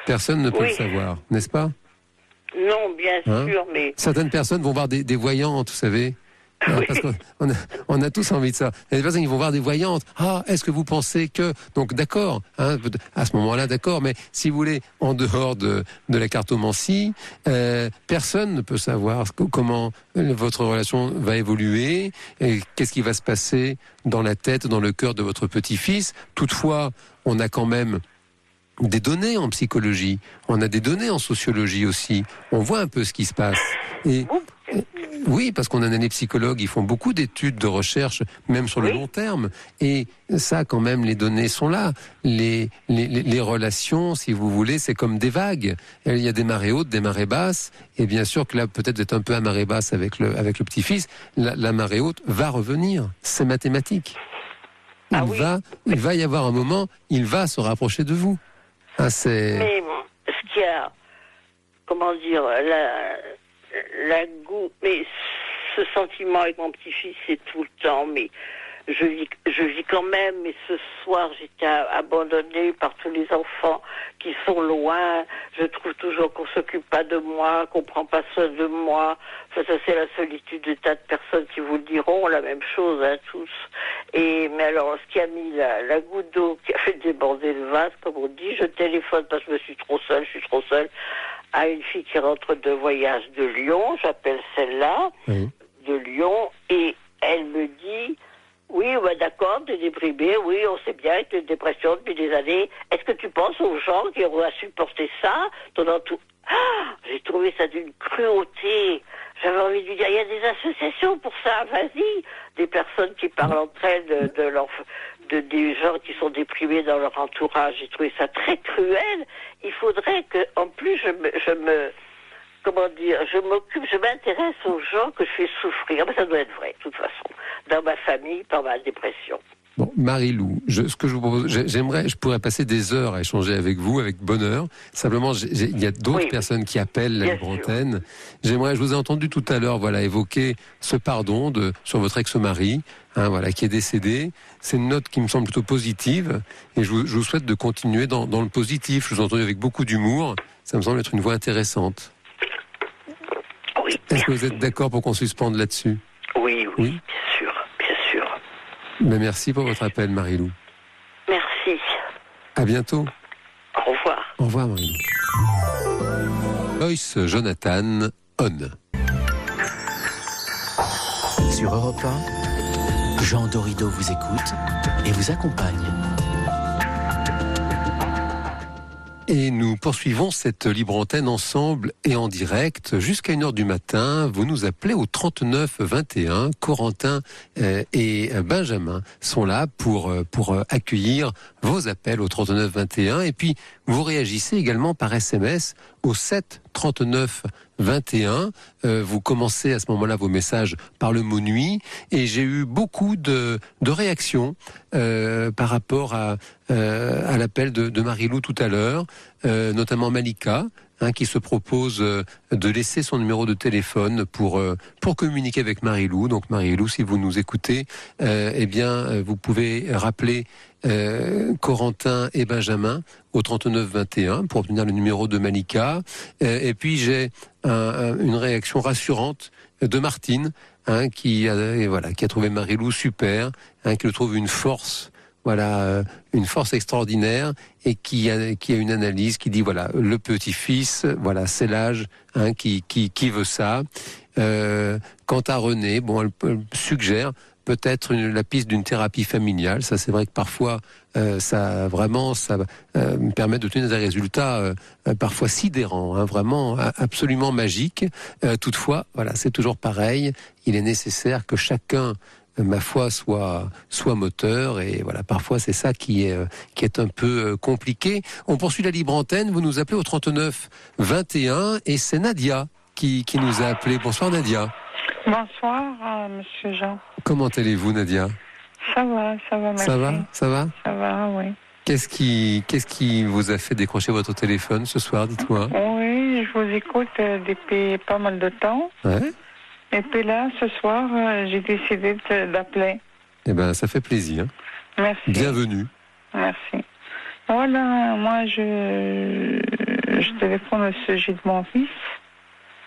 Personne ne peut le savoir, n'est-ce pas ? Non, bien sûr, mais... Certaines personnes vont voir des voyantes, vous savez. Parce qu'on a tous envie de ça. Il y a des personnes qui vont voir des voyantes. Est-ce que vous pensez que... Donc d'accord, à ce moment-là, d'accord, mais si vous voulez, en dehors de la cartomancie, personne ne peut savoir comment votre relation va évoluer, et qu'est-ce qui va se passer dans la tête, dans le cœur de votre petit-fils. Toutefois, on a quand même des données en psychologie, on a des données en sociologie aussi. On voit un peu ce qui se passe. Et... Oui, parce qu'on a des psychologues, ils font beaucoup d'études, de recherche, même sur le long terme. Et ça, quand même, les données sont là. Les relations, si vous voulez, c'est comme des vagues. Il y a des marées hautes, des marées basses. Et bien sûr que là, peut-être vous êtes un peu à marée basse avec le petit-fils. La marée haute va revenir. C'est mathématique. Il va y avoir un moment, il va se rapprocher de vous. Mais ce qu'il y a, comment dire, mais ce sentiment avec mon petit-fils, c'est tout le temps, mais je vis quand même, mais ce soir, j'étais abandonnée par tous les enfants qui sont loin. Je trouve toujours qu'on s'occupe pas de moi, qu'on prend pas soin de moi. Enfin, ça, c'est la solitude de tas de personnes qui vous le diront, la même chose, tous. Mais alors, ce qui a mis la goutte d'eau qui a fait déborder le vase, comme on dit, je téléphone parce que je suis trop seule, à une fille qui rentre de voyage de Lyon, j'appelle celle-là, de Lyon, et elle me dit, oui, d'accord, t'es déprimée, oui, on sait bien, t'es une dépression depuis des années. Est-ce que tu penses aux gens qui auront à supporter ça pendant tout... J'ai trouvé ça d'une cruauté. J'avais envie de lui dire, il y a des associations pour ça, vas-y. Des personnes qui parlent entre elles des gens qui sont déprimés dans leur entourage. J'ai trouvé ça très cruel. Il faudrait que, en plus, je m'occupe, je m'intéresse aux gens que je fais souffrir. Mais ça doit être vrai, de toute façon. Dans ma famille, par ma dépression. Bon, Marie-Lou, ce que je vous propose, je pourrais passer des heures à échanger avec vous, avec bonheur. Simplement, il y a d'autres personnes qui appellent la libre antenne. Je vous ai entendu tout à l'heure, évoquer ce pardon sur votre ex-mari, qui est décédé. C'est une note qui me semble plutôt positive, et je vous souhaite de continuer dans le positif. Je vous ai entendu avec beaucoup d'humour. Ça me semble être une voix intéressante. Oui. Est-ce que vous êtes d'accord pour qu'on suspende là-dessus ? Oui, bien sûr. Merci pour votre appel, Marie-Lou. Merci. À bientôt. Au revoir. Au revoir, Marie-Lou. Joyce Jonathan, On. Sur Europe 1, Jean Dorido vous écoute et vous accompagne. Et nous poursuivons cette libre antenne ensemble et en direct jusqu'à 1h du matin. Vous nous appelez au 39 21. Corentin et Benjamin sont là pour accueillir vos appels au 39 21. Et puis, vous réagissez également par SMS au 7 39 21. Vous commencez à ce moment-là vos messages par le mot nuit. Et j'ai eu beaucoup de réactions par rapport à l'appel de Marie-Lou tout à l'heure, notamment Malika, qui se propose de laisser son numéro de téléphone pour communiquer avec Marie-Lou. Donc Marie-Lou, si vous nous écoutez, vous pouvez rappeler Corentin et Benjamin au 39 21 pour obtenir le numéro de Malika. Et puis j'ai une réaction rassurante de Martine, qui a trouvé Marie-Lou super, qui le trouve une force. Une force extraordinaire, et qui a une analyse qui dit le petit-fils, c'est l'âge qui veut ça. Quant à René, elle suggère peut-être la piste d'une thérapie familiale. Ça, c'est vrai que parfois ça me permet d'obtenir des résultats parfois sidérants, vraiment absolument magiques. Toutefois, c'est toujours pareil. Il est nécessaire que chacun, ma foi, soit moteur, et parfois c'est ça qui est un peu compliqué. On poursuit la libre antenne. Vous nous appelez au 39 21 et c'est Nadia qui nous a appelé. Bonsoir Nadia. Bonsoir Monsieur Jean. Comment allez-vous Nadia ? Ça va, merci. Ça va ? Ça va, oui. Qu'est-ce qui vous a fait décrocher votre téléphone ce soir, dites-moi ? Oui, je vous écoute depuis pas mal de temps. Ouais. Et puis là, ce soir, j'ai décidé d'appeler. Eh bien, ça fait plaisir. Merci. Bienvenue. Merci. Voilà, moi, je téléphone au sujet de mon fils.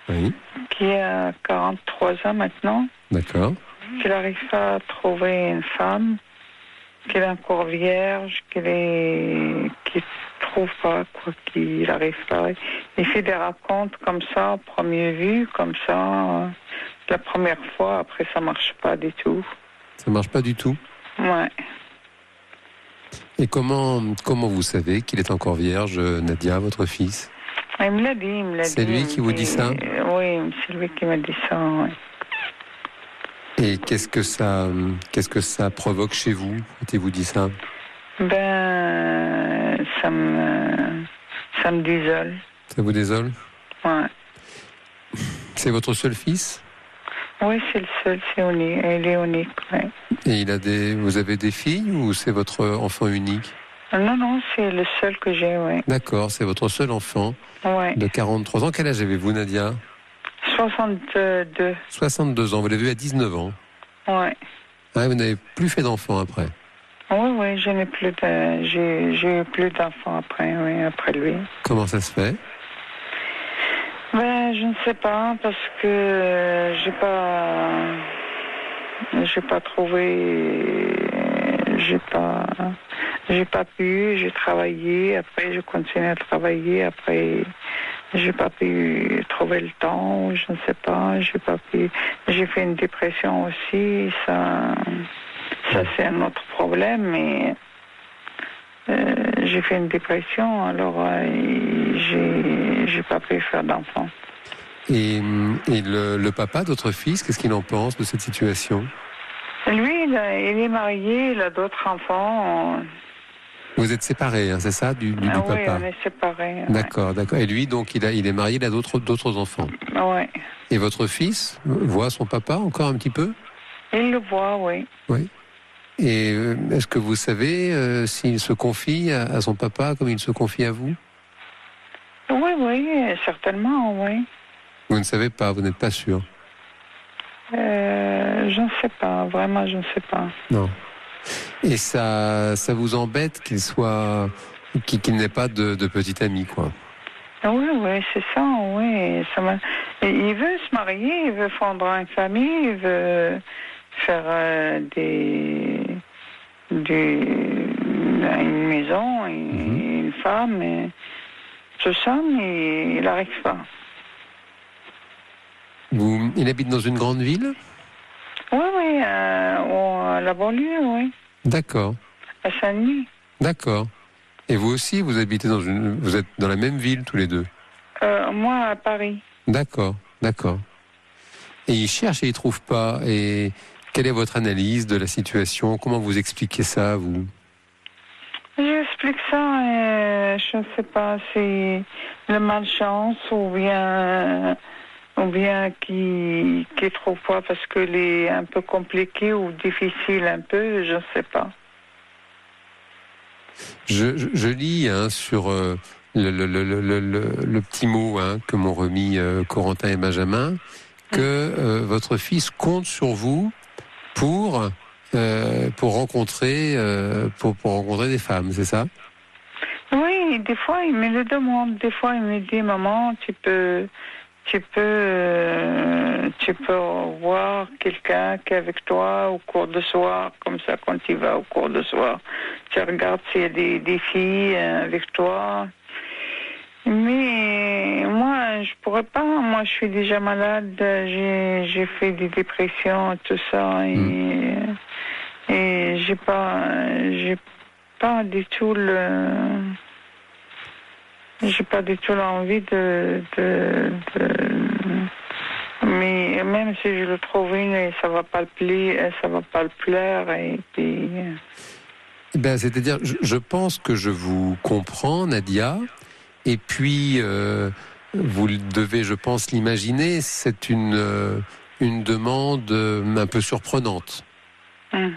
Oui. Qui a 43 ans maintenant. D'accord. Qu'il n'arrive pas à trouver une femme. Qu'il est encore vierge. Qu'il trouve pas, qu'il n'arrive pas. Il fait des racontes comme ça, à première vue, comme ça. La première fois, après ça marche pas du tout. Ça marche pas du tout ? Ouais. Et comment vous savez qu'il est encore vierge, Nadia, votre fils ? Il me l'a dit. C'est lui qui vous dit ça ? Oui, c'est lui qui m'a dit ça, oui. Et qu'est-ce que ça provoque chez vous quand il vous dit ça ? Ça me désole. Ça vous désole ? Ouais. C'est votre seul fils ? Oui, c'est le seul, il est unique, oui. Et vous avez des filles ou c'est votre enfant unique ? Non, c'est le seul que j'ai, oui. D'accord, c'est votre seul enfant, de 43 ans. Quel âge avez-vous, Nadia ? 62. 62 ans, vous l'avez vu à 19 ans. Oui. Vous n'avez plus fait d'enfant après ? Oui, j'ai eu plus d'enfants après lui. Comment ça se fait ? Je ne sais pas, parce que j'ai pas trouvé, j'ai pas pu, j'ai travaillé, après je continue à travailler, après j'ai pas pu trouver le temps, je ne sais pas, j'ai fait une dépression aussi, ça c'est un autre problème, mais j'ai fait une dépression, alors j'ai pas pu faire d'enfant. Et le papa de votre fils, qu'est-ce qu'il en pense de cette situation? Lui, il est marié, il a d'autres enfants. Vous êtes séparés, hein, c'est ça, du Oui, papa? on est séparés. D'accord, d'accord. Et lui, donc, il est marié, il a d'autres enfants. Oui. Et votre fils voit son papa encore un petit peu? Il le voit, oui. Oui. Et est-ce que vous savez s'il se confie à son papa comme il se confie à vous? Oui, certainement, oui. Vous ne savez pas, vous n'êtes pas sûr? Je ne sais pas, vraiment, je ne sais pas. Non. Et ça vous embête qu'il n'ait pas de petit ami, quoi? Oui, c'est ça, oui. Il veut se marier, il veut fonder une famille, il veut faire une maison, une femme, et tout ça, mais il n'arrive pas. Il habite dans une grande ville? Oui, à la banlieue, oui. D'accord. À Saint-Denis. D'accord. Et vous aussi, vous êtes dans la même ville tous les deux? Moi, à Paris. D'accord, d'accord. Et il cherche et il trouve pas. Et quelle est votre analyse de la situation? Comment vous expliquez ça, vous? J'explique ça, je ne sais pas, c'est le malchance ou bien qui trouve pas parce qu'elle est un peu compliquée ou difficile un peu, je ne sais pas. Je lis sur le petit mot que m'ont remis Corentin et Benjamin que votre fils compte sur vous pour rencontrer des femmes, c'est ça? Oui, des fois il me le demande, des fois il me dit maman, tu peux voir quelqu'un qui est avec toi au cours de soir, comme ça quand tu vas au cours de soir, tu regardes s'il y a des filles avec toi. Mais moi, je pourrais pas. Moi, je suis déjà malade. J'ai fait des dépressions, tout ça, et j'ai pas du tout l'envie mais même si je le trouve une, ça va pas le plaire, et puis. C'est-à-dire, je pense que je vous comprends, Nadia. Et puis, vous devez, je pense, l'imaginer, c'est une demande un peu surprenante. Un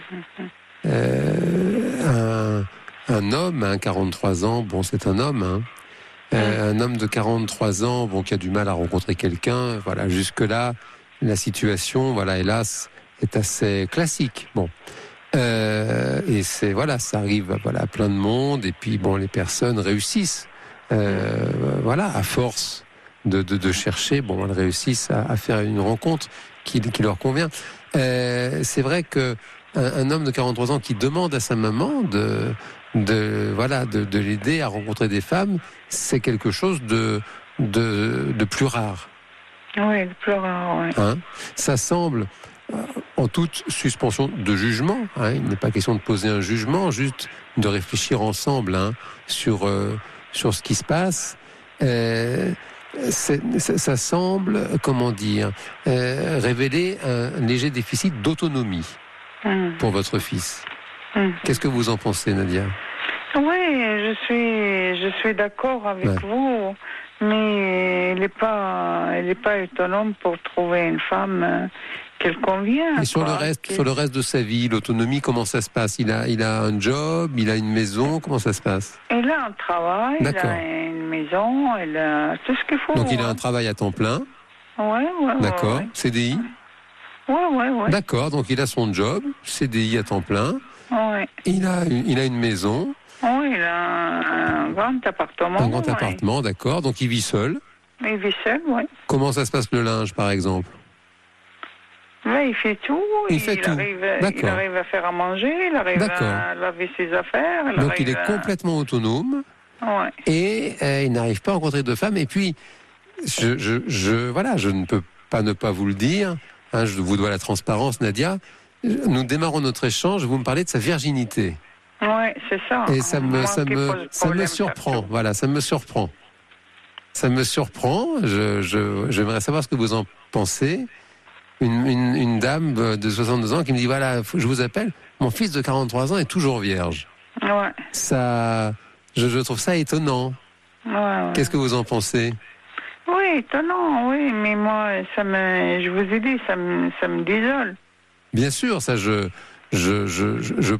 homme, 43 ans, bon, c'est un homme, un homme de 43 ans, bon, qui a du mal à rencontrer quelqu'un, voilà, jusque-là, la situation, voilà, hélas, est assez classique. Bon. Et ça arrive, à plein de monde, et puis, bon, les personnes réussissent. À force de chercher, bon, elles réussissent à faire une rencontre qui leur convient. C'est vrai que un homme de 43 ans qui demande à sa maman de l'aider à rencontrer des femmes, c'est quelque chose de plus rare. Oui, de plus rare, oui. Ça semble, en toute suspension de jugement, il n'est pas question de poser un jugement, juste de réfléchir ensemble sur ce qui se passe, ça semble, révéler un léger déficit d'autonomie pour votre fils. Qu'est-ce que vous en pensez, Nadia? Oui, je suis d'accord avec vous, mais il n'est pas autonome pour trouver une femme qu'elle convient. Et sur le reste de sa vie, l'autonomie, comment ça se passe? Il a un job, il a une maison, comment ça se passe? Il a un travail, il a une maison, il a tout ce qu'il faut. Donc il a un travail à temps plein? Oui. D'accord. Ouais. CDI? Oui. D'accord, donc il a son job, CDI à temps plein. Oui. Il a une maison. Oui, il a un grand appartement. Un grand appartement, d'accord. Donc il vit seul. Il vit seul, oui. Comment ça se passe le linge, par exemple? Il fait tout. Il arrive à faire à manger, il arrive à laver ses affaires. Il est complètement autonome. Ouais. Et il n'arrive pas à rencontrer de femmes. Et puis, je ne peux pas ne pas vous le dire. Je vous dois la transparence, Nadia. Nous démarrons notre échange. Vous me parlez de sa virginité. Oui, c'est ça. Et ça me surprend. Voilà, ça me surprend. ça me surprend. J'aimerais savoir ce que vous en pensez. Une dame de 62 ans qui me dit, voilà, je vous appelle, mon fils de 43 ans est toujours vierge. Ouais. Ça, je trouve ça étonnant. Ouais. Qu'est-ce que vous en pensez? Oui, étonnant, oui, mais moi, je vous ai dit, ça me désole. Bien sûr, ça, je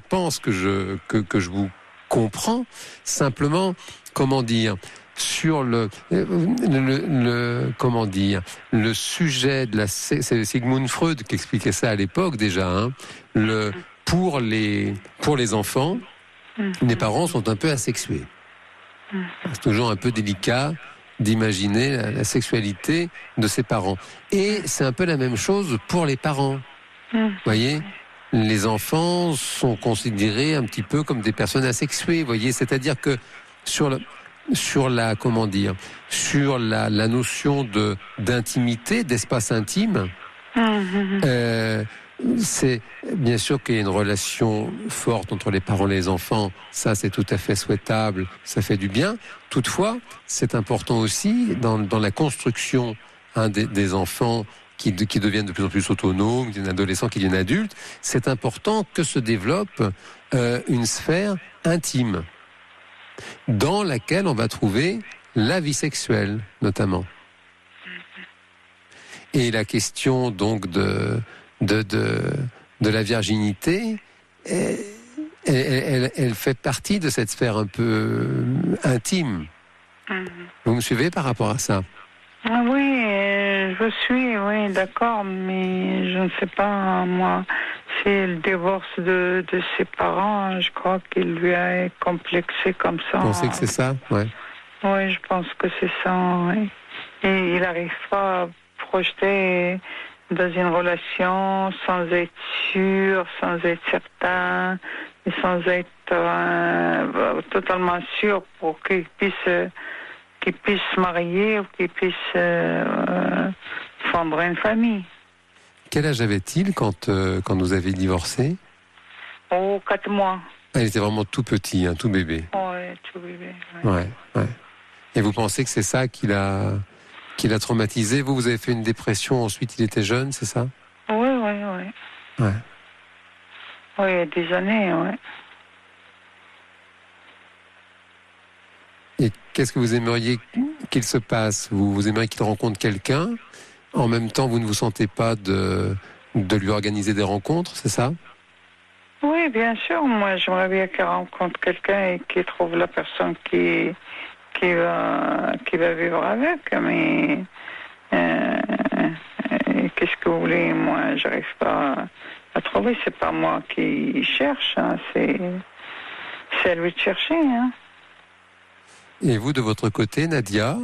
pense que je vous comprends. Simplement, comment dire, sur le sujet de c'est Sigmund Freud qui expliquait ça à l'époque déjà. Hein, pour les enfants, les parents sont un peu asexués. C'est toujours un peu délicat d'imaginer la sexualité de ses parents. Et c'est un peu la même chose pour les parents. Vous voyez, les enfants sont considérés un petit peu comme des personnes asexuées. Vous voyez, c'est-à-dire que sur la notion d'intimité, d'espace intime, c'est bien sûr qu'il y a une relation forte entre les parents et les enfants. Ça, c'est tout à fait souhaitable. Ça fait du bien. Toutefois, c'est important aussi dans la construction des enfants qui deviennent de plus en plus autonomes, des adolescents qui deviennent adultes. C'est important que se développe une sphère intime dans laquelle on va trouver la vie sexuelle, notamment. Et la question donc de la virginité, elle fait partie de cette sphère un peu intime. Vous me suivez par rapport à ça? Oui, je suis, oui, d'accord, mais je ne sais pas, moi, c'est le divorce de ses parents, je crois qu'il lui a complexé comme ça. Vous pensez que c'est ça? Ouais. Oui, je pense que c'est ça, oui. Et il n'arrive pas à projeter dans une relation sans être sûr, sans être certain, et sans être totalement sûr pour qu'il puisse se marier ou qu'il puisse fonder une famille. Quel âge avait-il quand vous avez divorcé? 4 mois. Ah, il était vraiment tout petit, tout bébé. Oui, tout bébé. Ouais. Et vous pensez que c'est ça qui l'a traumatisé? Vous avez fait une dépression, ensuite il était jeune, c'est ça? Oui. Ouais. Oui, il y a des années, oui. Et qu'est-ce que vous aimeriez qu'il se passe? Vous aimeriez qu'il rencontre quelqu'un? En même temps, vous ne vous sentez pas de lui organiser des rencontres, c'est ça? Oui, bien sûr. Moi, j'aimerais bien qu'il rencontre quelqu'un et qu'il trouve la personne qui va vivre avec. Mais qu'est-ce que vous voulez? Moi, j'arrive pas à trouver. C'est pas moi qui cherche. Hein. C'est à lui de chercher. Hein. Et vous, de votre côté, Nadia,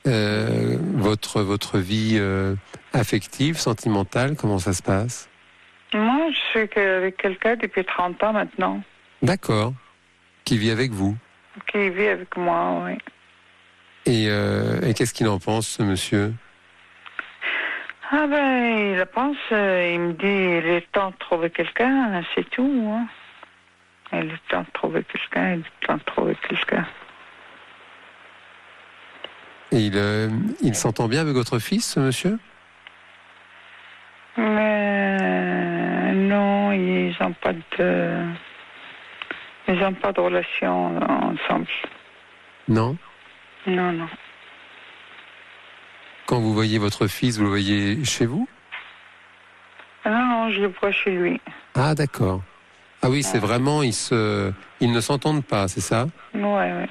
votre vie affective, sentimentale, comment ça se passe? Moi, je suis avec quelqu'un depuis 30 ans maintenant. D'accord. Qui vit avec vous? Qui vit avec moi, oui. Et qu'est-ce qu'il en pense, ce monsieur? Ah ben, il pense, il me dit, il est temps de trouver quelqu'un, c'est tout. Hein. Il est temps de trouver quelqu'un. Et il s'entend bien avec votre fils, ce monsieur? Mais non, ils n'ont pas de relation ensemble. Non? Non. Quand vous voyez votre fils, vous le voyez chez vous? Non, je le vois chez lui. Ah, d'accord. Ah oui, c'est vraiment, ils ne s'entendent pas, c'est ça? Ouais.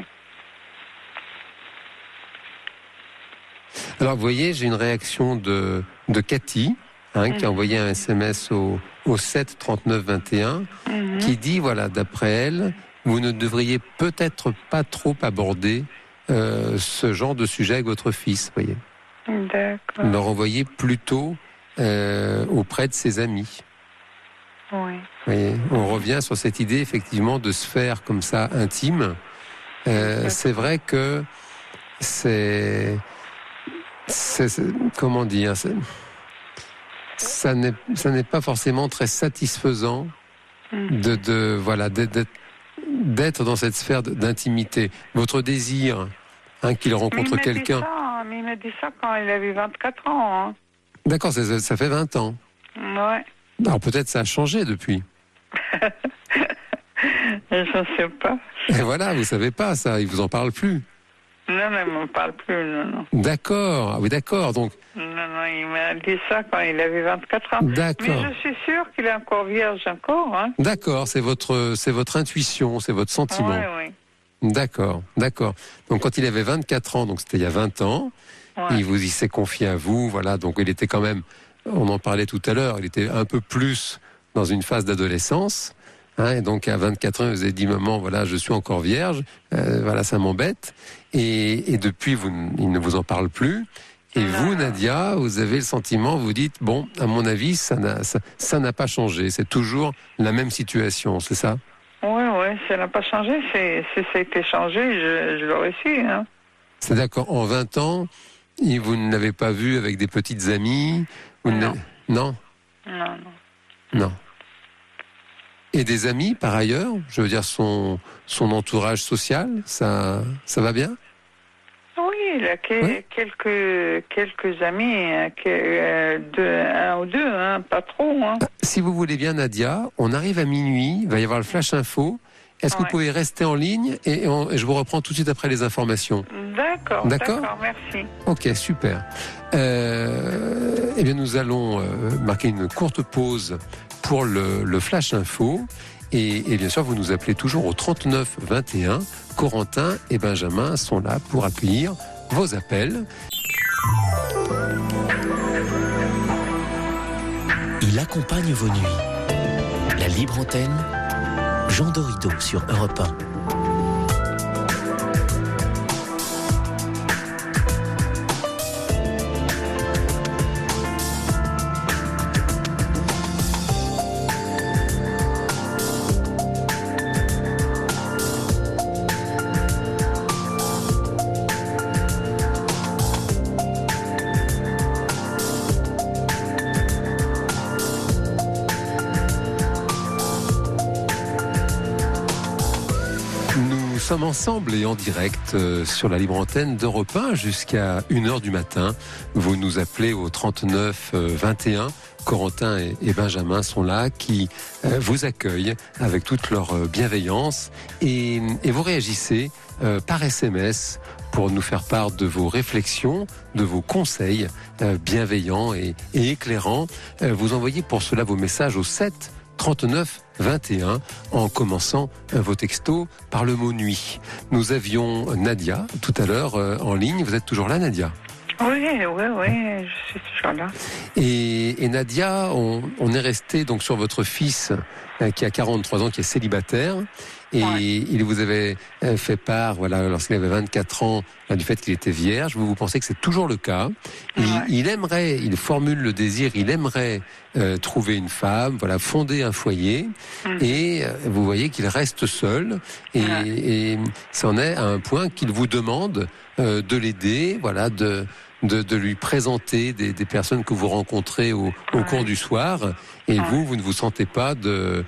Alors, vous voyez, j'ai une réaction de Cathy, qui a envoyé un SMS au 7 39 21, qui dit, voilà, d'après elle, vous ne devriez peut-être pas trop aborder ce genre de sujet avec votre fils, vous voyez. D'accord. Le renvoyer plutôt auprès de ses amis. Oui. Vous voyez, on revient sur cette idée, effectivement, de sphère comme ça, intime. C'est vrai que c'est comment dire, ça n'est pas forcément très satisfaisant d'être dans cette sphère d'intimité. Votre désir, qu'il rencontre quelqu'un. dit ça quand il avait 24 ans. Hein. D'accord, ça fait 20 ans. Ouais. Alors peut-être ça a changé depuis. Je ne sais pas. Et voilà, vous savez pas ça, il vous en parle plus. Non, il ne me parle plus, non. D'accord, ah oui d'accord, donc... Non, il m'a dit ça quand il avait 24 ans. D'accord. Mais je suis sûre qu'il est encore vierge encore. Hein. D'accord, c'est votre intuition, c'est votre sentiment. Oui. D'accord. Donc quand il avait 24 ans, donc c'était il y a 20 ans, Ouais. il s'est confié à vous, voilà, donc il était quand même, on en parlait tout à l'heure, il était un peu plus dans une phase d'adolescence, hein, et donc à 24 ans, il vous a dit, maman, voilà, je suis encore vierge, voilà, ça m'embête, et depuis, il ne vous en parle plus, et vous, Nadia, vous avez le sentiment, vous dites, bon, à mon avis, ça n'a pas changé, c'est toujours la même situation, c'est ça? Oui, ça n'a pas changé. Si ça a été changé, je l'aurais su. Hein. C'est d'accord. En 20 ans, vous ne l'avez pas vu avec des petites amies Non. Non. Non. Et des amis, par ailleurs? Je veux dire, son entourage social, ça va bien? Oui, il a quelques amis, un ou deux, hein, pas trop. Hein. Si vous voulez bien, Nadia, on arrive à minuit, il va y avoir le flash info. Est-ce que vous pouvez rester en ligne et je vous reprends tout de suite après les informations? D'accord, merci. Ok, super. Eh bien, nous allons marquer une courte pause pour le flash info. Et bien sûr, vous nous appelez toujours au 39 21. Corentin et Benjamin sont là pour accueillir vos appels. Il accompagne vos nuits. La libre antenne, Jean Dorido sur Europe 1. Nous sommes ensemble et en direct sur la libre antenne d'Europe 1 jusqu'à 1h du matin. Vous nous appelez au 39 21. Corentin et Benjamin sont là qui vous accueillent avec toute leur bienveillance et vous réagissez par SMS pour nous faire part de vos réflexions, de vos conseils bienveillants et éclairants. Vous envoyez pour cela vos messages au 7 39 21 en commençant vos textos par le mot nuit. Nous avions Nadia tout à l'heure en ligne. Vous êtes toujours là, Nadia? Oui, je suis toujours là. Et Nadia, on est resté donc sur votre fils qui a 43 ans, qui est célibataire. Et il vous avait fait part, voilà, lorsqu'il avait 24 ans, du fait qu'il était vierge. Vous pensez que c'est toujours le cas. Il formule le désir, il aimerait trouver une femme, voilà, fonder un foyer. Et vous voyez qu'il reste seul. Et ça en est à un point qu'il vous demande de l'aider, voilà, de lui présenter des personnes que vous rencontrez au cours du soir. Et vous ne vous sentez pas de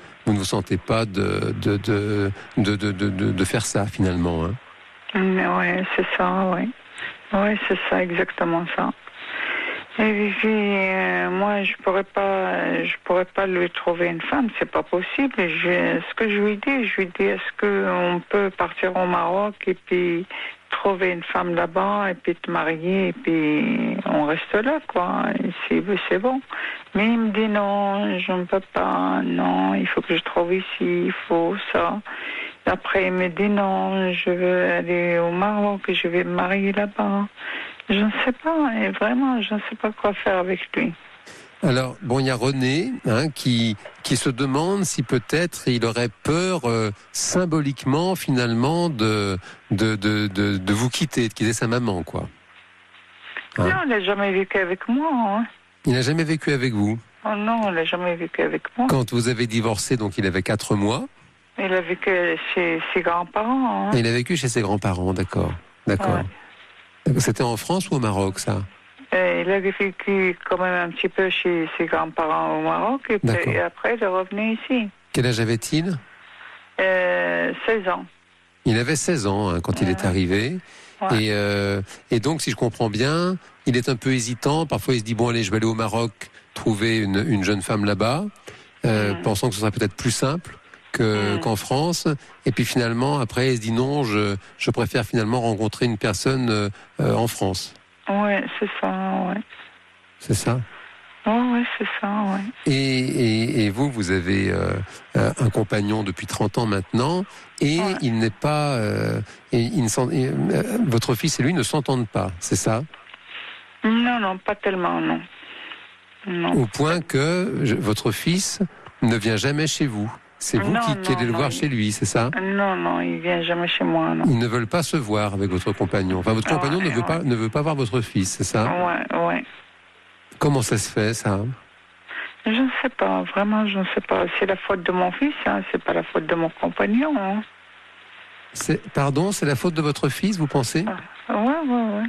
faire ça finalement. Hein. Oui, c'est ça, oui. Oui, c'est ça, exactement ça. Et puis, moi, je pourrais pas lui trouver une femme, c'est pas possible. Ce que je lui dis, est-ce qu'on peut partir au Maroc et puis trouver une femme là-bas et puis te marier et puis on reste là, quoi. Et c'est bon. Mais il me dit non, je ne peux pas, non, il faut que je trouve ici, il faut ça. Après, il me dit non, je veux aller au Maroc et je vais me marier là-bas. Je ne sais pas, et vraiment, je ne sais pas quoi faire avec lui. Alors, bon, il y a René qui se demande si peut-être il aurait peur symboliquement, finalement, de vous quitter, de quitter sa maman, quoi. Non, il n'a jamais vécu avec moi. Hein. Il n'a jamais vécu avec vous? Oh non, il n'a jamais vécu avec moi. Quand vous avez divorcé, donc il avait 4 mois. Il a vécu chez ses grands-parents. Hein. Il a vécu chez ses grands-parents, d'accord. D'accord. Ouais. C'était en France ou au Maroc, ça? Il a vécu quand même un petit peu chez ses grands-parents au Maroc et puis après il est revenu ici. Quel âge avait-il? 16 ans. Il avait 16 ans quand il est arrivé Et donc, si je comprends bien, il est un peu hésitant. Parfois, il se dit, bon, allez, je vais aller au Maroc trouver une jeune femme là-bas, pensant que ce serait peut-être plus simple qu'en France. Et puis finalement, après, il se dit, non, je préfère finalement rencontrer une personne en France. Ouais, c'est ça, ouais. C'est ça? Ouais, c'est ça, ouais. Et vous avez un compagnon depuis 30 ans maintenant, et il n'est pas... votre fils et lui ne s'entendent pas, c'est ça? Non, pas tellement, non. Au point que votre fils ne vient jamais chez vous. C'est vous qui allez le voir chez lui, c'est ça? Non, il vient jamais chez moi, non. Ils ne veulent pas se voir avec votre compagnon. Enfin, votre compagnon ne veut pas voir votre fils, c'est ça? Ouais. Comment ça se fait, ça? Je ne sais pas, vraiment, je ne sais pas. C'est la faute de mon fils, hein, c'est pas la faute de mon compagnon. Hein. Pardon, c'est la faute de votre fils, vous pensez? Ouais.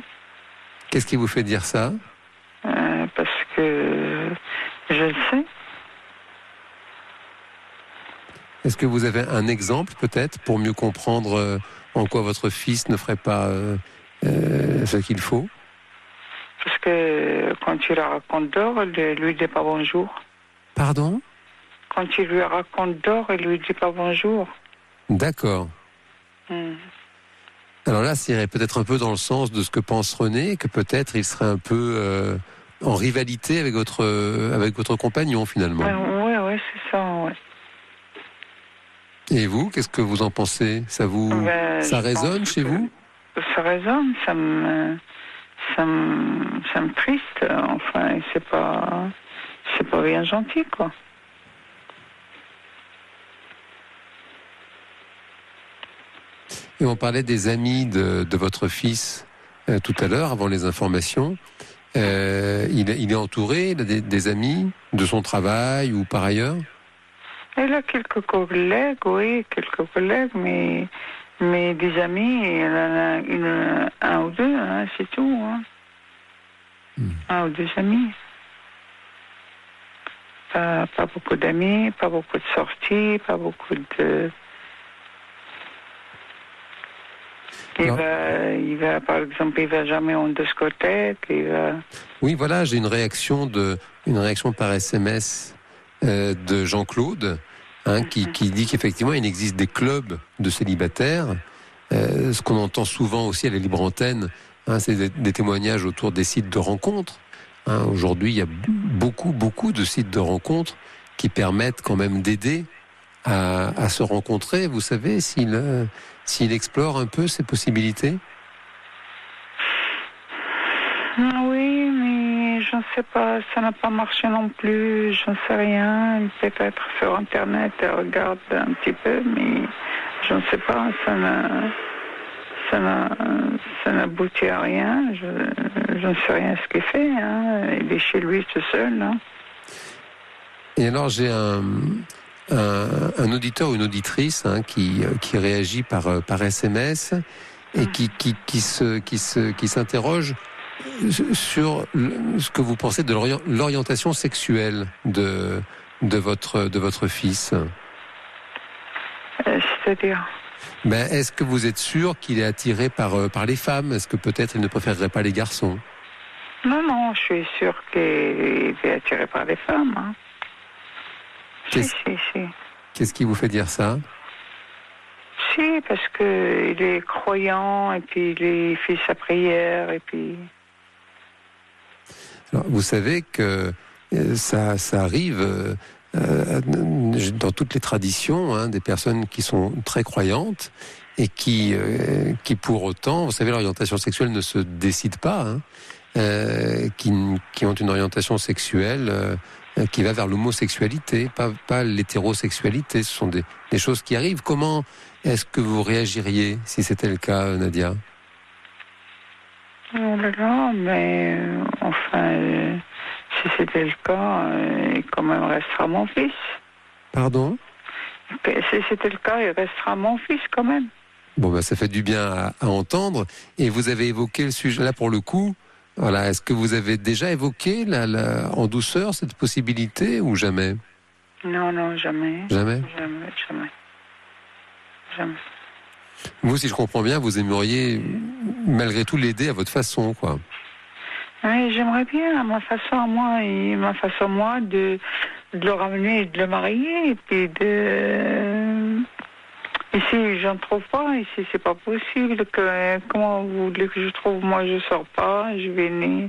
Qu'est-ce qui vous fait dire ça? Parce que je le sais. Est-ce que vous avez un exemple, peut-être, pour mieux comprendre en quoi votre fils ne ferait pas ce qu'il faut? Parce que quand tu la racontes d'or, elle lui dit pas bonjour. Pardon? Quand tu lui racontes d'or, elle lui dit pas bonjour. D'accord. Alors là, ça irait peut-être un peu dans le sens de ce que pense René, que peut-être il serait un peu en rivalité avec votre compagnon, finalement. Ouais, c'est ça, ouais. Et vous, qu'est-ce que vous en pensez? Ça résonne chez vous? Ça résonne, ça me triste. Enfin, c'est pas bien gentil, quoi. Et on parlait des amis de votre fils tout à l'heure, avant les informations. Il est entouré, il a des amis de son travail ou par ailleurs? Il a quelques collègues, mais des amis, il en a un ou deux, hein, c'est tout. Hein. Un ou deux amis. Pas beaucoup d'amis, pas beaucoup de sorties, pas beaucoup de... Il va, par exemple, il va jamais en discothèque. Oui, voilà, j'ai une réaction par SMS de Jean-Claude, qui dit qu'effectivement, il existe des clubs de célibataires. Ce qu'on entend souvent aussi à la libre antenne, c'est des témoignages autour des sites de rencontres. Aujourd'hui, il y a beaucoup de sites de rencontres qui permettent quand même d'aider à se rencontrer. Vous savez, s'il explore un peu ces possibilités? Oui, mais je ne sais pas, ça n'a pas marché non plus, je ne sais rien. Peut-être sur Internet, elle regarde un petit peu, mais je ne sais pas, ça n'aboutit à rien. Je ne sais rien ce qu'il fait, hein. Il est chez lui tout seul. Hein. Et alors, j'ai un auditeur ou une auditrice qui réagit par SMS et qui s'interroge sur ce que vous pensez de l'orientation sexuelle de votre fils. C'est-à-dire? Est-ce que vous êtes sûr qu'il est attiré par les femmes? Est-ce que peut-être il ne préférerait pas les garçons? Non, je suis sûre qu'il est attiré par les femmes. Hein. Si. Qu'est-ce qui vous fait dire ça? Si, parce qu'il est croyant, et puis il fait sa prière, et puis... Alors, vous savez que ça arrive dans toutes les traditions, des personnes qui sont très croyantes et qui pour autant, vous savez, l'orientation sexuelle ne se décide pas, qui ont une orientation sexuelle qui va vers l'homosexualité, pas l'hétérosexualité. Ce sont des choses qui arrivent. Comment est-ce que vous réagiriez si c'était le cas, Nadia? Oh là là, mais enfin, si c'était le cas, il quand même restera mon fils. Pardon? Si c'était le cas, il restera mon fils quand même. Bon, ça fait du bien à entendre. Et vous avez évoqué le sujet là pour le coup. Voilà, est-ce que vous avez déjà évoqué en douceur cette possibilité ou jamais? Non, jamais. Jamais? Jamais. Vous, si je comprends bien, vous aimeriez malgré tout l'aider à votre façon, quoi. Oui, j'aimerais bien, à ma façon, moi, de le ramener, de le marier, et puis Ici, j'en trouve pas. Ici, c'est pas possible. Comment vous voulez que je trouve? Moi, je sors pas. Je vais ni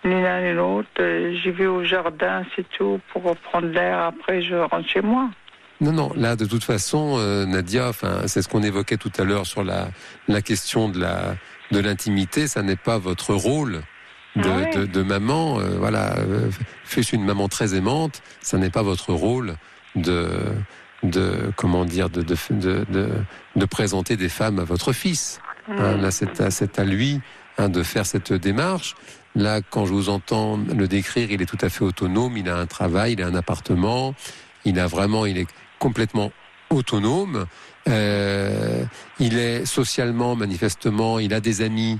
l'un ni l'autre. Je vais au jardin, c'est tout, pour prendre l'air. Après, je rentre chez moi. Non, là, de toute façon, Nadia, c'est ce qu'on évoquait tout à l'heure sur la question de l'intimité. Ça n'est pas votre rôle de maman. Fût-ce une maman très aimante, ça n'est pas votre rôle de présenter des femmes à votre fils. Là, c'est à lui de faire cette démarche. Là, quand je vous entends le décrire, il est tout à fait autonome. Il a un travail, il a un appartement. Il est complètement autonome. Il est socialement, manifestement, il a des amis.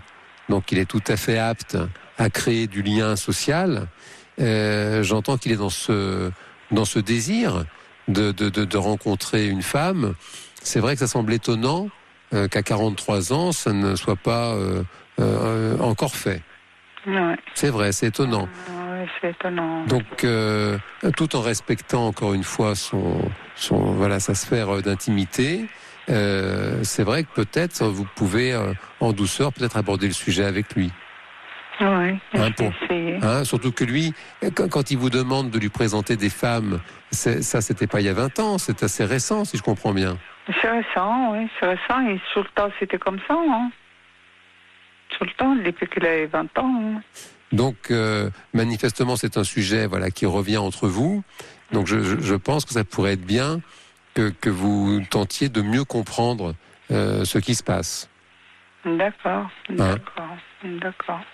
Donc, il est tout à fait apte à créer du lien social. J'entends qu'il est dans ce désir de rencontrer une femme. C'est vrai que ça semble étonnant qu'à 43 ans, ça ne soit pas encore fait. Ouais. C'est vrai, c'est étonnant. Oui, c'est étonnant. Donc, tout en respectant encore une fois sa sphère d'intimité, c'est vrai que peut-être vous pouvez en douceur peut-être aborder le sujet avec lui. Oui, essayer. Surtout que lui, quand il vous demande de lui présenter des femmes, c'était pas il y a 20 ans, c'est assez récent, si je comprends bien. C'est récent, oui, c'est récent. Et tout le temps, c'était comme ça. Tout le temps, depuis qu'il avait 20 ans. Donc, manifestement, c'est un sujet qui revient entre vous. Donc, je pense que ça pourrait être bien que vous tentiez de mieux comprendre ce qui se passe. D'accord.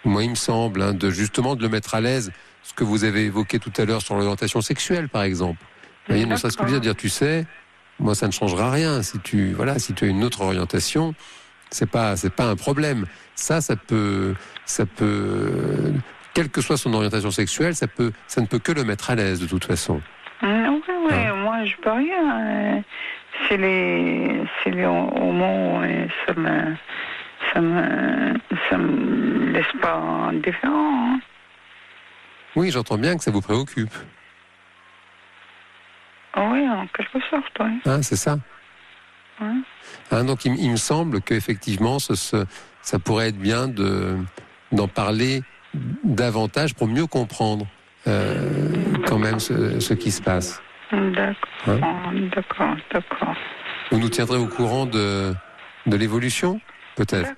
Moi, il me semble, de le mettre à l'aise, ce que vous avez évoqué tout à l'heure sur l'orientation sexuelle, par exemple. Vous voyez, ne serait-ce que lui dire, tu sais, moi, ça ne changera rien. Si tu as une autre orientation, c'est pas un problème. Ça peut, quelle que soit son orientation sexuelle, ça ne peut que le mettre à l'aise, de toute façon. Oui, moi, je peux rien. C'est les homos, ça me laisse pas indifférent. Oui, j'entends bien que ça vous préoccupe. Oui, en quelque sorte, oui. C'est ça. Donc, il me semble qu'effectivement, ça pourrait être bien d'en parler davantage pour mieux comprendre quand même ce qui se passe. D'accord. Vous nous tiendrez au courant de l'évolution, peut-être.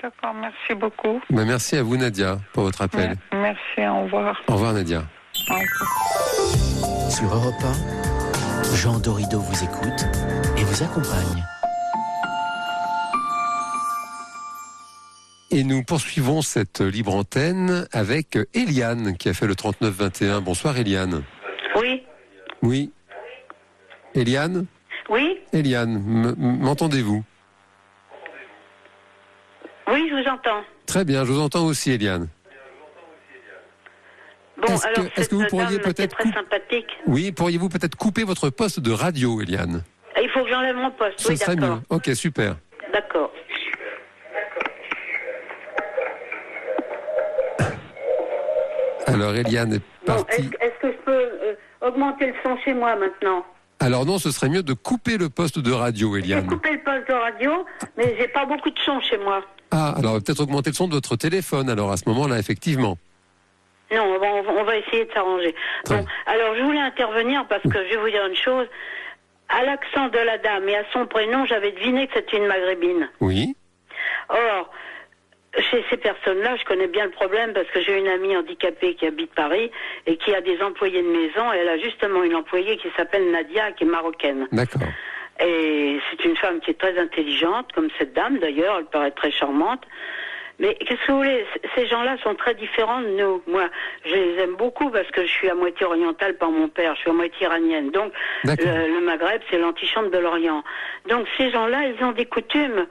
D'accord, merci beaucoup. Merci à vous, Nadia, pour votre appel. Merci, au revoir. Au revoir, Nadia. Sur Europe 1, Jean Dorido vous écoute et vous accompagne. Et nous poursuivons cette libre antenne avec Eliane qui a fait le 39-21. Bonsoir Eliane. Oui. Eliane ? Oui. Eliane, m'entendez-vous ? Oui, je vous entends. Très bien, je vous entends aussi Eliane. Bon, est-ce que vous pourriez peut-être très sympathique. Oui, pourriez-vous peut-être couper votre poste de radio, Eliane ? Il faut que j'enlève mon poste. Ce serait mieux. Ok, super. D'accord. Alors Eliane est partie. Bon, est-ce que je peux augmenter le son chez moi maintenant ? Alors non, ce serait mieux de couper le poste de radio, Eliane. J'ai coupé le poste de radio, mais j'ai pas beaucoup de son chez moi. Alors peut-être augmenter le son de votre téléphone, alors à ce moment-là, effectivement. Non, on va essayer de s'arranger. Bon, alors je voulais intervenir parce que je vais vous dire une chose. À l'accent de la dame et à son prénom, j'avais deviné que c'était une maghrébine. Oui. Or, chez ces personnes-là, je connais bien le problème parce que j'ai une amie handicapée qui habite Paris et qui a des employés de maison. Et elle a justement une employée qui s'appelle Nadia, qui est marocaine. D'accord. Et c'est une femme qui est très intelligente, comme cette dame d'ailleurs, elle paraît très charmante. Mais qu'est-ce que vous voulez, ces gens-là sont très différents de nous. Moi, je les aime beaucoup parce que je suis à moitié orientale par mon père, je suis à moitié iranienne. Donc, le Maghreb, c'est l'antichambre de l'Orient. Donc, ces gens-là, ils ont des coutumes.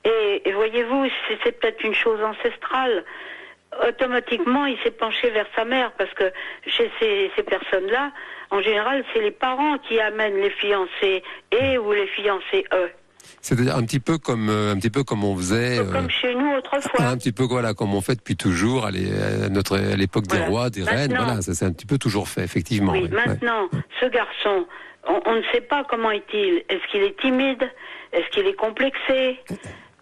Et voyez-vous, c'est peut-être une chose ancestrale. Automatiquement, il s'est penché vers sa mère parce que chez ces personnes-là, en général, c'est les parents qui amènent les fiancés ou les fiancés eux. C'est-à-dire un petit peu comme on faisait. Comme chez nous autrefois. Un petit peu voilà, comme on fait depuis toujours à l'époque des rois, des reines. Voilà, ça c'est un petit peu toujours fait, effectivement. Oui, maintenant, ce garçon, on ne sait pas comment est-il. Est-ce qu'il est timide? Est-ce qu'il est complexé?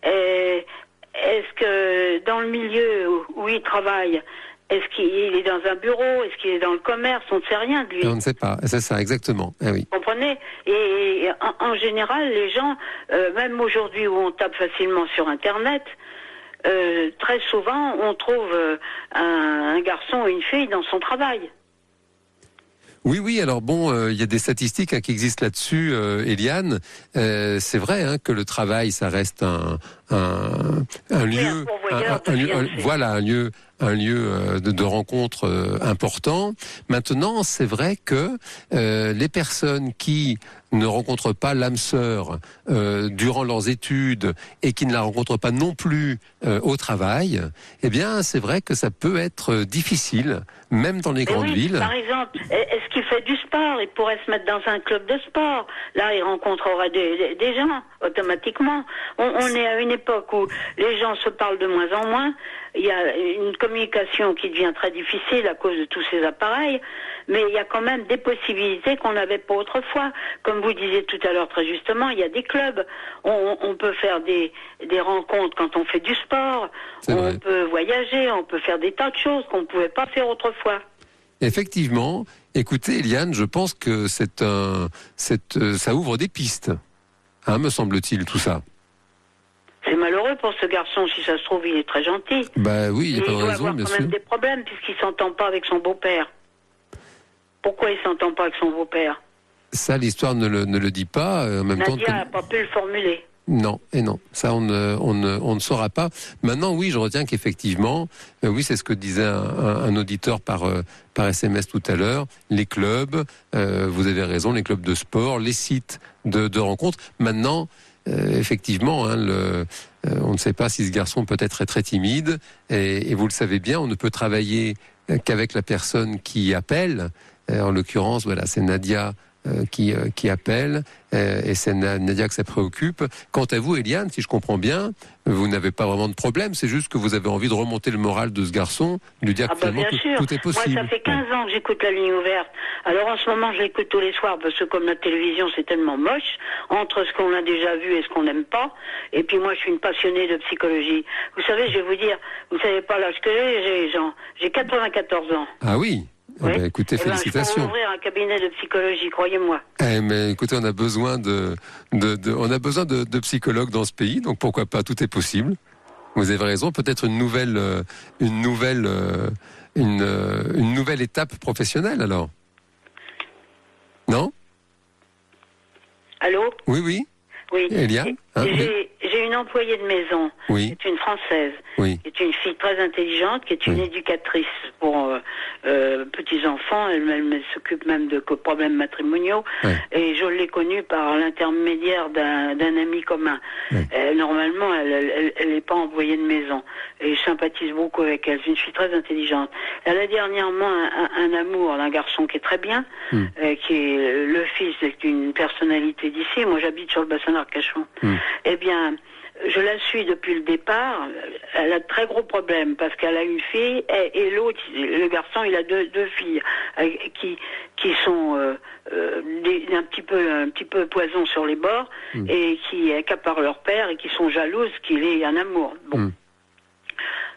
Est-ce que dans le milieu où il travaille, est-ce qu'il est dans un bureau? Est-ce qu'il est dans le commerce? On ne sait rien de lui. On ne sait pas, c'est ça, exactement. Eh oui. Vous comprenez? Et en général, les gens, même aujourd'hui où on tape facilement sur Internet, très souvent, on trouve un garçon ou une fille dans son travail. Oui, alors bon, il y a des statistiques qui existent là-dessus, Eliane. C'est vrai que le travail, ça reste un lieu, un lieu de rencontre important. Maintenant, c'est vrai que les personnes qui ne rencontrent pas l'âme sœur durant leurs études et qui ne la rencontrent pas non plus au travail, eh bien, c'est vrai que ça peut être difficile, même dans les grandes villes. Par exemple, est-ce qu'il fait du sport? Il pourrait se mettre dans un club de sport. Là, il rencontrera des gens automatiquement. On est à une époque où les gens se parlent de moins en moins. Il y a une communication qui devient très difficile à cause de tous ces appareils, mais il y a quand même des possibilités qu'on n'avait pas autrefois. Comme vous disiez tout à l'heure très justement, il y a des clubs, on peut faire des rencontres quand on fait du sport, on peut voyager, on peut faire des tas de choses qu'on ne pouvait pas faire autrefois. Effectivement, écoutez Eliane, je pense que ça ouvre des pistes, me semble-t-il, tout ça. C'est malheureux pour ce garçon, si ça se trouve, il est très gentil. Bah oui, il n'y a pas de raison, bien sûr. Il doit avoir quand même des problèmes, puisqu'il ne s'entend pas avec son beau-père. Pourquoi il ne s'entend pas avec son beau-père? Ça, l'histoire ne le dit pas. En même temps, Nadia n'a pas pu le formuler. Non, et non. Ça, on ne saura pas. Maintenant, oui, je retiens qu'effectivement, oui, c'est ce que disait un auditeur par SMS tout à l'heure, les clubs, vous avez raison, les clubs de sport, les sites de rencontres. Maintenant, effectivement, on ne sait pas si ce garçon peut être très timide, et vous le savez bien, on ne peut travailler qu'avec la personne qui appelle. En l'occurrence, voilà, c'est Nadia qui appelle, et c'est Nadia que ça préoccupe. Quant à vous, Eliane, si je comprends bien, vous n'avez pas vraiment de problème, c'est juste que vous avez envie de remonter le moral de ce garçon, de lui dire que finalement tout est possible. Moi, ça fait 15 ans que j'écoute la ligne ouverte. Alors en ce moment, je l'écoute tous les soirs, parce que comme la télévision, c'est tellement moche, entre ce qu'on a déjà vu et ce qu'on n'aime pas, et puis moi, je suis une passionnée de psychologie. Vous savez, je vais vous dire, vous savez pas l'âge que j'ai, Jean, j'ai 94 ans. Ah oui. Oui. Bah, écoutez, félicitations. Je peux ouvrir un cabinet de psychologie, croyez-moi. Mais écoutez, on a besoin de psychologues dans ce pays, donc pourquoi pas, tout est possible. Vous avez raison, peut-être une nouvelle étape professionnelle alors. Non? Allô? Oui. Oui. Eliane, j'ai une employée de maison, qui est une Française, qui est une fille très intelligente, qui est une éducatrice pour petits-enfants. Elle s'occupe même de problèmes matrimoniaux. Et je l'ai connue par l'intermédiaire d'un ami commun. Normalement, elle n'est pas employée de maison. Et je sympathise beaucoup avec elle. C'est une fille très intelligente. Elle a dernièrement un amour d'un garçon qui est très bien, qui est le fils d'une personnalité d'ici. Moi, j'habite sur le bassin d'Arcachon. Eh bien, je la suis depuis le départ. Elle a de très gros problèmes parce qu'elle a une fille et l'autre, le garçon, il a deux filles qui sont un petit peu poison sur les bords et qui accaparent leur père et qui sont jalouses qu'il ait un amour. Bon.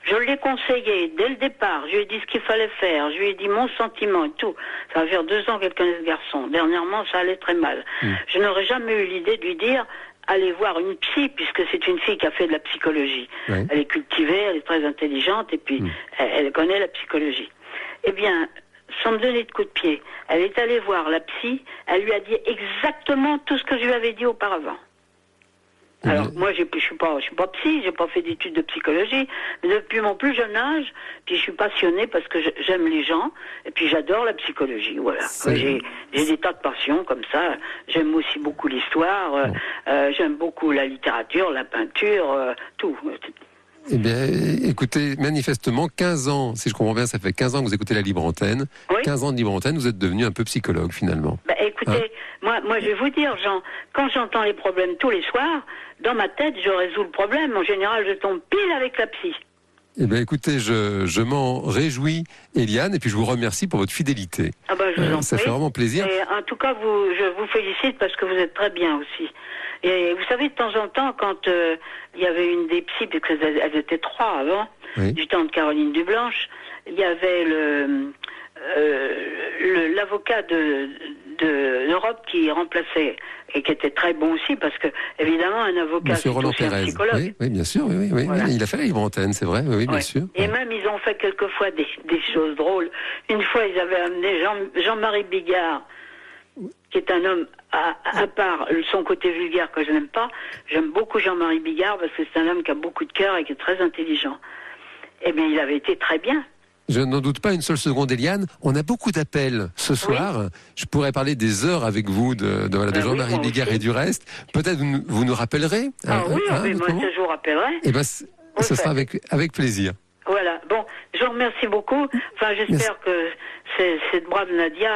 Je l'ai conseillé dès le départ, je lui ai dit ce qu'il fallait faire, je lui ai dit mon sentiment et tout. Ça va faire 2 ans qu'elle connaît ce garçon. Dernièrement, ça allait très mal. Je n'aurais jamais eu l'idée de lui dire allez voir une psy, puisque c'est une fille qui a fait de la psychologie. Elle est cultivée, elle est très intelligente, et puis elle connaît la psychologie. Eh bien, sans me donner de coup de pied, elle est allée voir la psy, elle lui a dit exactement tout ce que je lui avais dit auparavant. Alors moi, je suis pas psy, j'ai pas fait d'études de psychologie, mais depuis mon plus jeune âge, puis je suis passionnée parce que j'aime les gens, et puis j'adore la psychologie, voilà. J'ai des tas de passions comme ça. J'aime aussi beaucoup l'histoire, j'aime beaucoup la littérature, la peinture, tout. Eh bien, écoutez, manifestement, 15 ans, si je comprends bien, ça fait 15 ans que vous écoutez la libre antenne. Oui. 15 ans de libre antenne, vous êtes devenu un peu psychologue, finalement. Écoutez, moi, je vais vous dire, Jean, quand j'entends les problèmes tous les soirs, dans ma tête, je résous le problème. En général, je tombe pile avec la psy. Eh bien, écoutez, je m'en réjouis, Eliane, et puis je vous remercie pour votre fidélité. Ah ben, je vous en ça prie. fait vraiment plaisir. Et en tout cas, je vous félicite parce que vous êtes très bien aussi. Et vous savez, de temps en temps, quand il y avait une des psys, parce qu'elles étaient 3 avant, du temps de Caroline Dublanche, il y avait l'avocat de l'Europe qui remplaçait et qui était très bon aussi parce que évidemment un avocat Monsieur c'est Roland aussi un Pérez. psychologue. Oui, bien sûr, oui. Voilà. Il a fait la libre antenne, c'est vrai, oui, bien sûr. Et même ils ont fait quelquefois des choses drôles. Une fois ils avaient amené Jean-Marie Bigard, qui est un homme à part son côté vulgaire que je n'aime pas. J'aime beaucoup Jean-Marie Bigard parce que c'est un homme qui a beaucoup de cœur et qui est très intelligent. Eh bien il avait été très bien. Je n'en doute pas une seule seconde, Eliane. On a beaucoup d'appels ce soir. Oui. Je pourrais parler des heures avec vous de Jean-Marie Bigard et du reste. Peut-être vous nous rappellerez. Ah oui, moi je vous rappellerai. Eh ben, ce sera avec plaisir. Voilà. Bon, je vous remercie beaucoup. Enfin, j'espère que cette brave Nadia,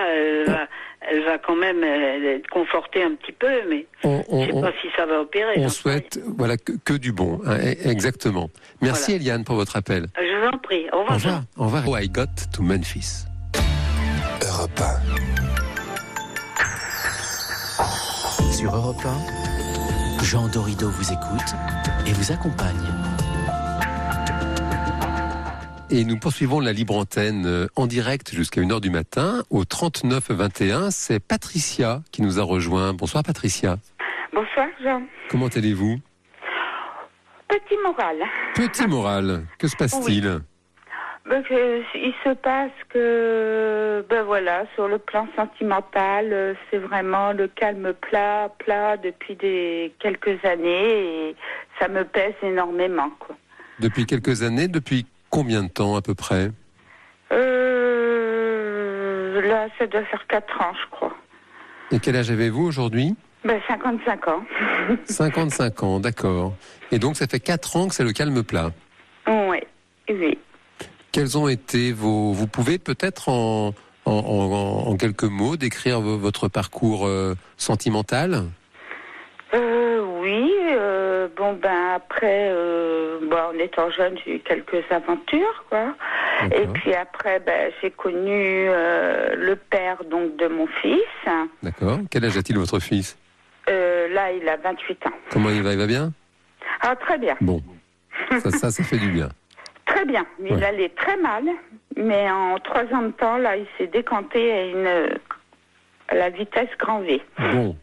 elle va quand même être confortée un petit peu, mais je ne sais pas si ça va opérer. On souhaite que du bon, hein, exactement. Merci Eliane pour votre appel. Je vous en prie. Au revoir. Au revoir. Oh, I got to Memphis. Europe 1. Sur Europe 1, Jean Dorido vous écoute et vous accompagne. Et nous poursuivons la libre antenne en direct jusqu'à 1h du matin au 39 21. C'est Patricia qui nous a rejoint. Bonsoir Patricia. Bonsoir Jean. Comment allez-vous? Petit moral. Petit moral. Que se passe-t-il? Il se passe que, sur le plan sentimental, c'est vraiment le calme plat depuis quelques années et ça me pèse énormément, quoi. Depuis quelques années? Depuis combien de temps à peu près? Là, ça doit faire 4 ans, je crois. Et quel âge avez-vous aujourd'hui? 55 ans. 55 ans, d'accord. Et donc, ça fait 4 ans que c'est le calme plat? Oui. Quels ont été vous pouvez peut-être en quelques mots décrire votre parcours sentimental? Oui. Après, en étant jeune, j'ai eu quelques aventures, quoi. D'accord. Et puis après, j'ai connu le père donc de mon fils. D'accord. Quel âge a-t-il votre fils? Là, il a 28 ans. Comment il va? Il va bien? Ah, très bien. Bon, ça fait du bien. Très bien. Il allait très mal, mais en 3 ans de temps, là, il s'est décanté à la vitesse grand V.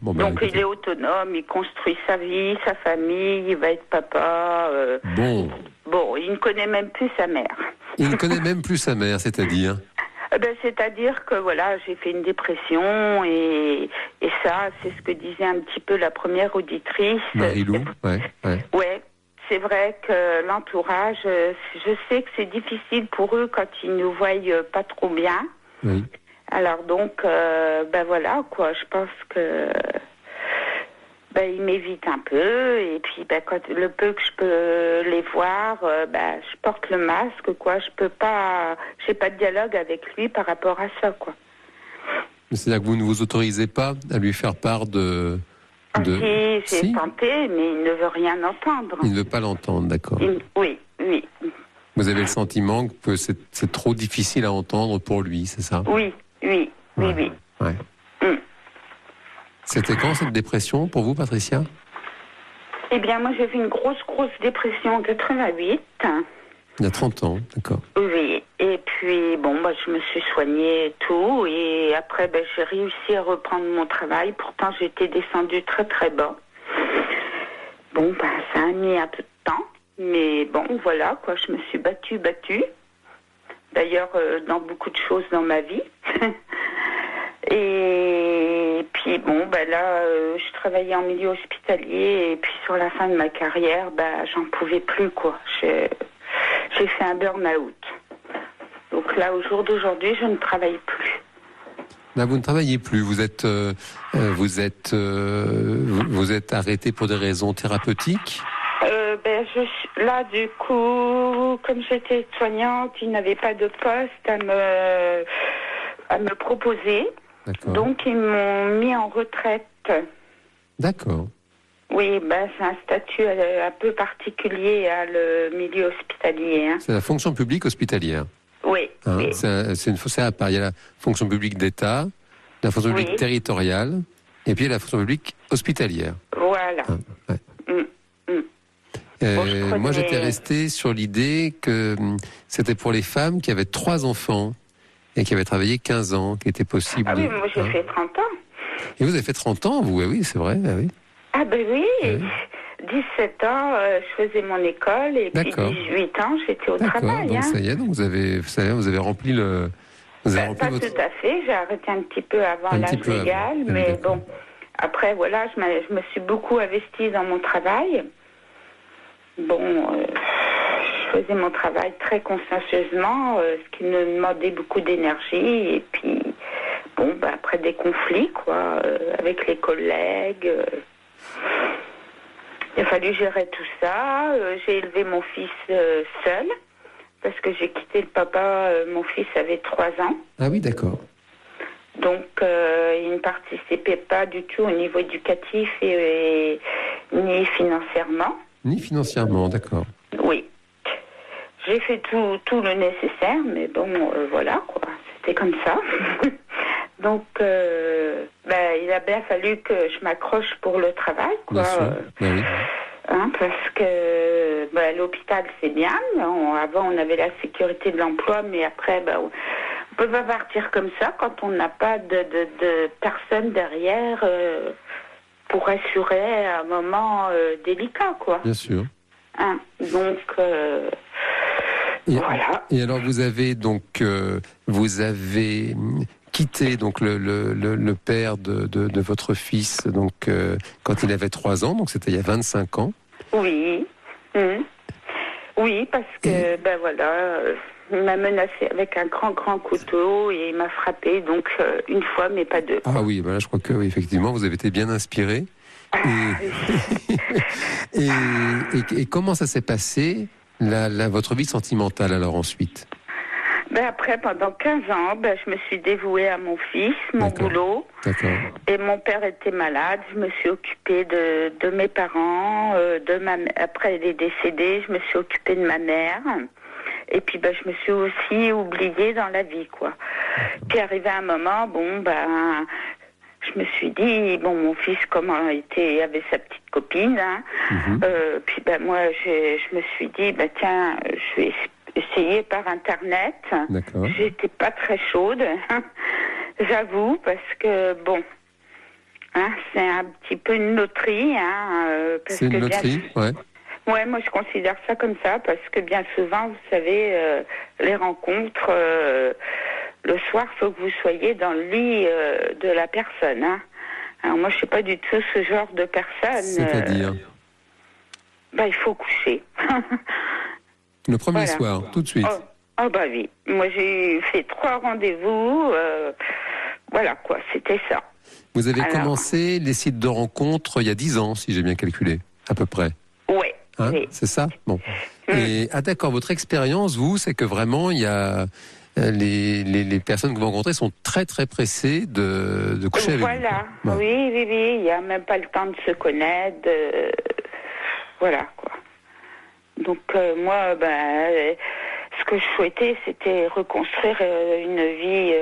Donc il est autonome, il construit sa vie, sa famille, il va être papa. Bon, il ne connaît même plus sa mère. Il ne connaît même plus sa mère, c'est-à-dire? C'est-à-dire que j'ai fait une dépression et ça, c'est ce que disait un petit peu la première auditrice. Marie-Lou, Ouais. C'est vrai que l'entourage, je sais que c'est difficile pour eux quand ils nous voient pas trop bien. Oui. Alors donc, je pense que ils m'évitent un peu et puis quand le peu que je peux les voir, je porte le masque, quoi. J'ai pas de dialogue avec lui par rapport à ça, quoi. C'est-à-dire que vous ne vous autorisez pas à lui faire part de... Si, j'ai tenté, mais il ne veut rien entendre. Il ne veut pas l'entendre, d'accord. Oui. Vous avez le sentiment que c'est trop difficile à entendre pour lui, c'est ça? Oui. Ouais. C'était quand cette dépression pour vous, Patricia? Eh bien, moi j'ai fait une grosse dépression en 88. Il y a 30 ans, d'accord. Oui, et puis je me suis soignée et tout, et après j'ai réussi à reprendre mon travail, pourtant j'étais descendue très très bas. Ça a mis un peu de temps, mais voilà, quoi, je me suis battue. D'ailleurs, dans beaucoup de choses dans ma vie. Et puis je travaillais en milieu hospitalier, et puis sur la fin de ma carrière, j'en pouvais plus, quoi. J'ai fait un burn-out. Donc là, au jour d'aujourd'hui, je ne travaille plus. Là, vous ne travaillez plus. Vous êtes arrêté pour des raisons thérapeutiques? Là, du coup, comme j'étais soignante, ils n'avaient pas de poste à me proposer. D'accord. Donc, ils m'ont mis en retraite. D'accord. Oui, c'est un statut un peu particulier à le milieu hospitalier. Hein. C'est la fonction publique hospitalière. Oui. Hein, oui. C'est à part. Il y a la fonction publique d'État, la fonction publique territoriale, et puis la fonction publique hospitalière. Voilà. Hein, ouais. Moi, j'étais resté sur l'idée que c'était pour les femmes qui avaient 3 enfants et qui avaient travaillé 15 ans, qui était possible. Ah oui, moi j'ai fait 30 ans. Et vous avez fait 30 ans, vous? Oui, c'est vrai. Oui. Ah oui. 17 ans, je faisais mon école et puis 18 ans, j'étais au travail. Donc ça y est, donc vous avez rempli le... Pas tout à fait, j'ai arrêté un petit peu avant l'âge légal, mais bon, après voilà, je me suis beaucoup investie dans mon travail. Bon, je faisais mon travail très consciencieusement, ce qui me demandait beaucoup d'énergie, et puis après des conflits, quoi, avec les collègues... Il a fallu gérer tout ça. J'ai élevé mon fils seul, parce que j'ai quitté le papa. Mon fils avait 3 ans. Ah oui, d'accord. Donc, il ne participait pas du tout au niveau éducatif ni financièrement. Ni financièrement, d'accord. Oui. J'ai fait tout le nécessaire, mais bon, voilà, quoi. C'était comme ça. Donc, il a bien fallu que je m'accroche pour le travail, quoi. Bien sûr. Oui. Parce que l'hôpital, c'est bien. Avant, on avait la sécurité de l'emploi, mais après, on peut pas partir comme ça quand on n'a pas de personne derrière pour assurer un moment délicat, quoi. Bien sûr. Donc... voilà. Et alors vous avez quitté donc le père de votre fils donc quand il avait 3 ans, donc c'était il y a 25 ans. Oui. Oui, parce que il m'a menacé avec un grand couteau et il m'a frappé donc une fois mais pas 2. Ah oui, je crois que oui, effectivement vous avez été bien inspiré. Et comment ça s'est passé votre vie sentimentale alors ensuite? Après, pendant 15 ans, je me suis dévouée à mon fils, mon boulot. D'accord. Et mon père était malade. Je me suis occupée de mes parents. Après, il est décédé. Je me suis occupée de ma mère. Et puis, je me suis aussi oubliée dans la vie, quoi. Puis, arrivé un moment, je me suis dit, mon fils, comment était, avait sa petite copine. Puis, moi, je me suis dit, tiens, je vais essayer par Internet. D'accord. J'étais pas très chaude, j'avoue, parce que, c'est un petit peu une loterie. C'est une loterie, ouais. Ouais, moi, je considère ça comme ça, parce que bien souvent, vous savez, les rencontres... le soir, il faut que vous soyez dans le lit de la personne. Alors moi, je ne suis pas du tout ce genre de personne. C'est-à-dire il faut coucher. Le premier soir, tout de suite. Oui. Moi, j'ai fait 3 rendez-vous. Voilà, quoi, c'était ça. Vous avez commencé les sites de rencontres il y a 10 ans, si j'ai bien calculé, à peu près. Oui. C'est ça? Bon. Et, d'accord, votre expérience, vous, c'est que vraiment, il y a... Les personnes que vous rencontrez sont très très pressées de coucher avec vous. Voilà, oui, il n'y a même pas le temps de se connaître, voilà quoi. Donc moi, ce que je souhaitais, c'était reconstruire une vie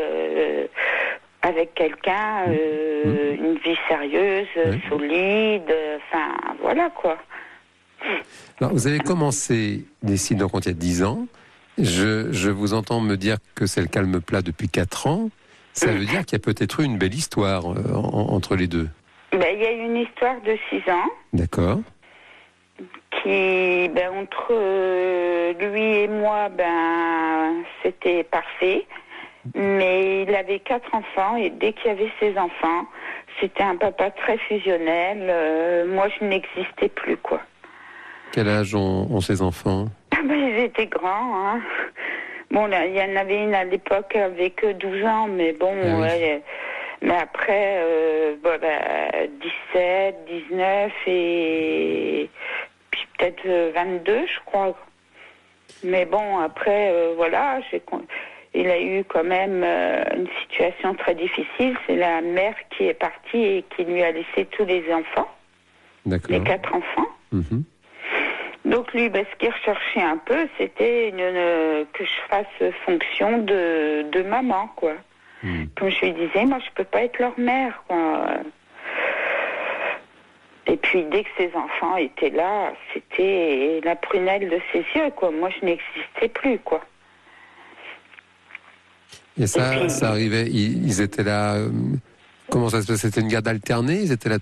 avec quelqu'un, une vie sérieuse, solide, voilà quoi. Alors, vous avez commencé les sites de rencontres il y a 10 ans. Je vous entends me dire que c'est le calme plat depuis 4 ans. Ça veut dire qu'il y a peut-être eu une belle histoire entre les deux. Il y a eu une histoire de 6 ans. D'accord. Qui, entre lui et moi, c'était parfait. Mais il avait 4 enfants et dès qu'il y avait ses enfants, c'était un papa très fusionnel. Moi, je n'existais plus, quoi. Quel âge ont ces enfants? Ils étaient grands. Bon, là, il y en avait une à l'époque avec 12 ans, mais bon, mais après, 17, 19 et puis peut-être 22, je crois. Mais bon, après, voilà, il a eu quand même une situation très difficile. C'est la mère qui est partie et qui lui a laissé tous les enfants, les 4 enfants. Mhm. Donc lui, ce qu'il recherchait un peu, c'était que je fasse fonction de maman, quoi. Comme je lui disais, moi, je peux pas être leur mère, quoi. Et puis, dès que ses enfants étaient là, c'était la prunelle de ses yeux, quoi. Moi, je n'existais plus, quoi. Et ça arrivait, ils étaient là... comment ça se passe? C'était une garde alternée? Ils étaient là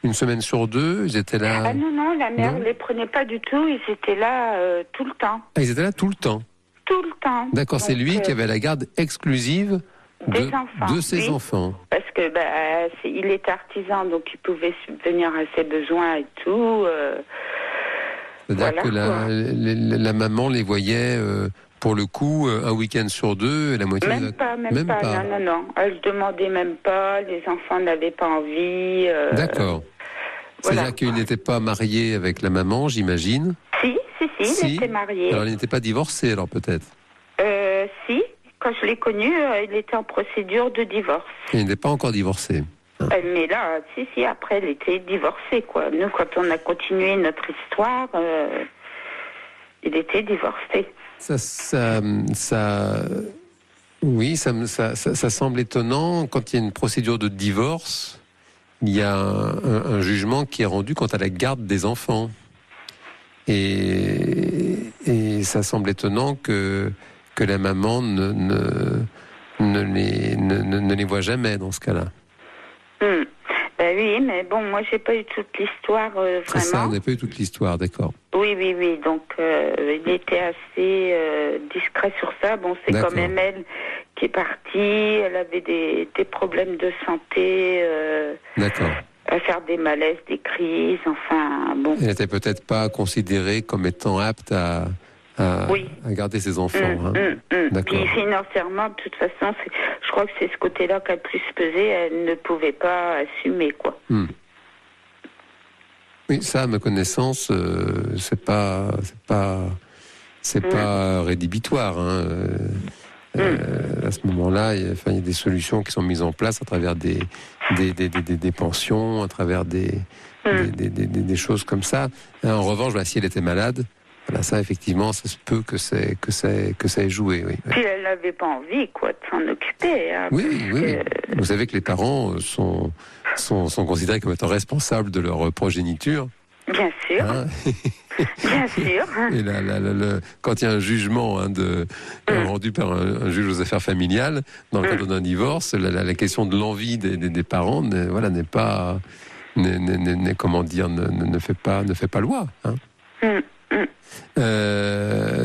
une semaine sur 2? Ils étaient là... Ah non, la mère ne les prenait pas du tout. Ils étaient là tout le temps. Ah, ils étaient là tout le temps? Tout le temps. D'accord, c'est lui qui avait la garde exclusive de ses enfants. Parce que il était artisan, donc il pouvait subvenir à ses besoins et tout. C'est-à-dire que la maman les voyait, pour le coup, un week-end sur 2, et la moitié... Même pas. Non. Elle demandait même pas, les enfants n'avaient pas envie. D'accord. C'est-à-dire qu'il n'était pas marié avec la maman, j'imagine? Si, il était marié. Alors il n'était pas divorcé, alors peut-être? Si. Quand je l'ai connu, il était en procédure de divorce. Il n'était pas encore divorcé. Mais là, si, après, elle était divorcée, quoi. Nous, quand on a continué notre histoire, il était divorcé. Ça semble étonnant. Quand il y a une procédure de divorce, il y a un jugement qui est rendu quant à la garde des enfants. Et ça semble étonnant que la maman ne les voit jamais dans ce cas-là. Oui, mais bon, moi, j'ai pas eu toute l'histoire, vraiment. C'est ça, on n'a pas eu toute l'histoire, d'accord. Oui. Donc, il était assez discret sur ça. Bon, c'est quand même elle qui est partie. Elle avait des problèmes de santé. D'accord. À faire des malaises, des crises, enfin, bon. Elle n'était peut-être pas considérée comme étant apte à garder ses enfants. Puis financièrement, de toute façon, je crois que c'est ce côté-là qui a le plus pesé. Elle ne pouvait pas assumer, quoi. Oui, ça, à ma connaissance, c'est pas rédhibitoire. À ce moment-là, il y a des solutions qui sont mises en place à travers des pensions, à travers des choses comme ça. En revanche, si elle était malade, ça, effectivement, ça se peut que ça ait joué. Oui. Puis elle n'avait pas envie, quoi, de s'en occuper. Oui. Vous savez que les parents sont considérés comme étant responsables de leur progéniture. Bien sûr. Bien sûr. Et quand il y a un jugement rendu par un juge aux affaires familiales, dans le cadre d'un divorce, la question de l'envie des parents ne fait pas loi.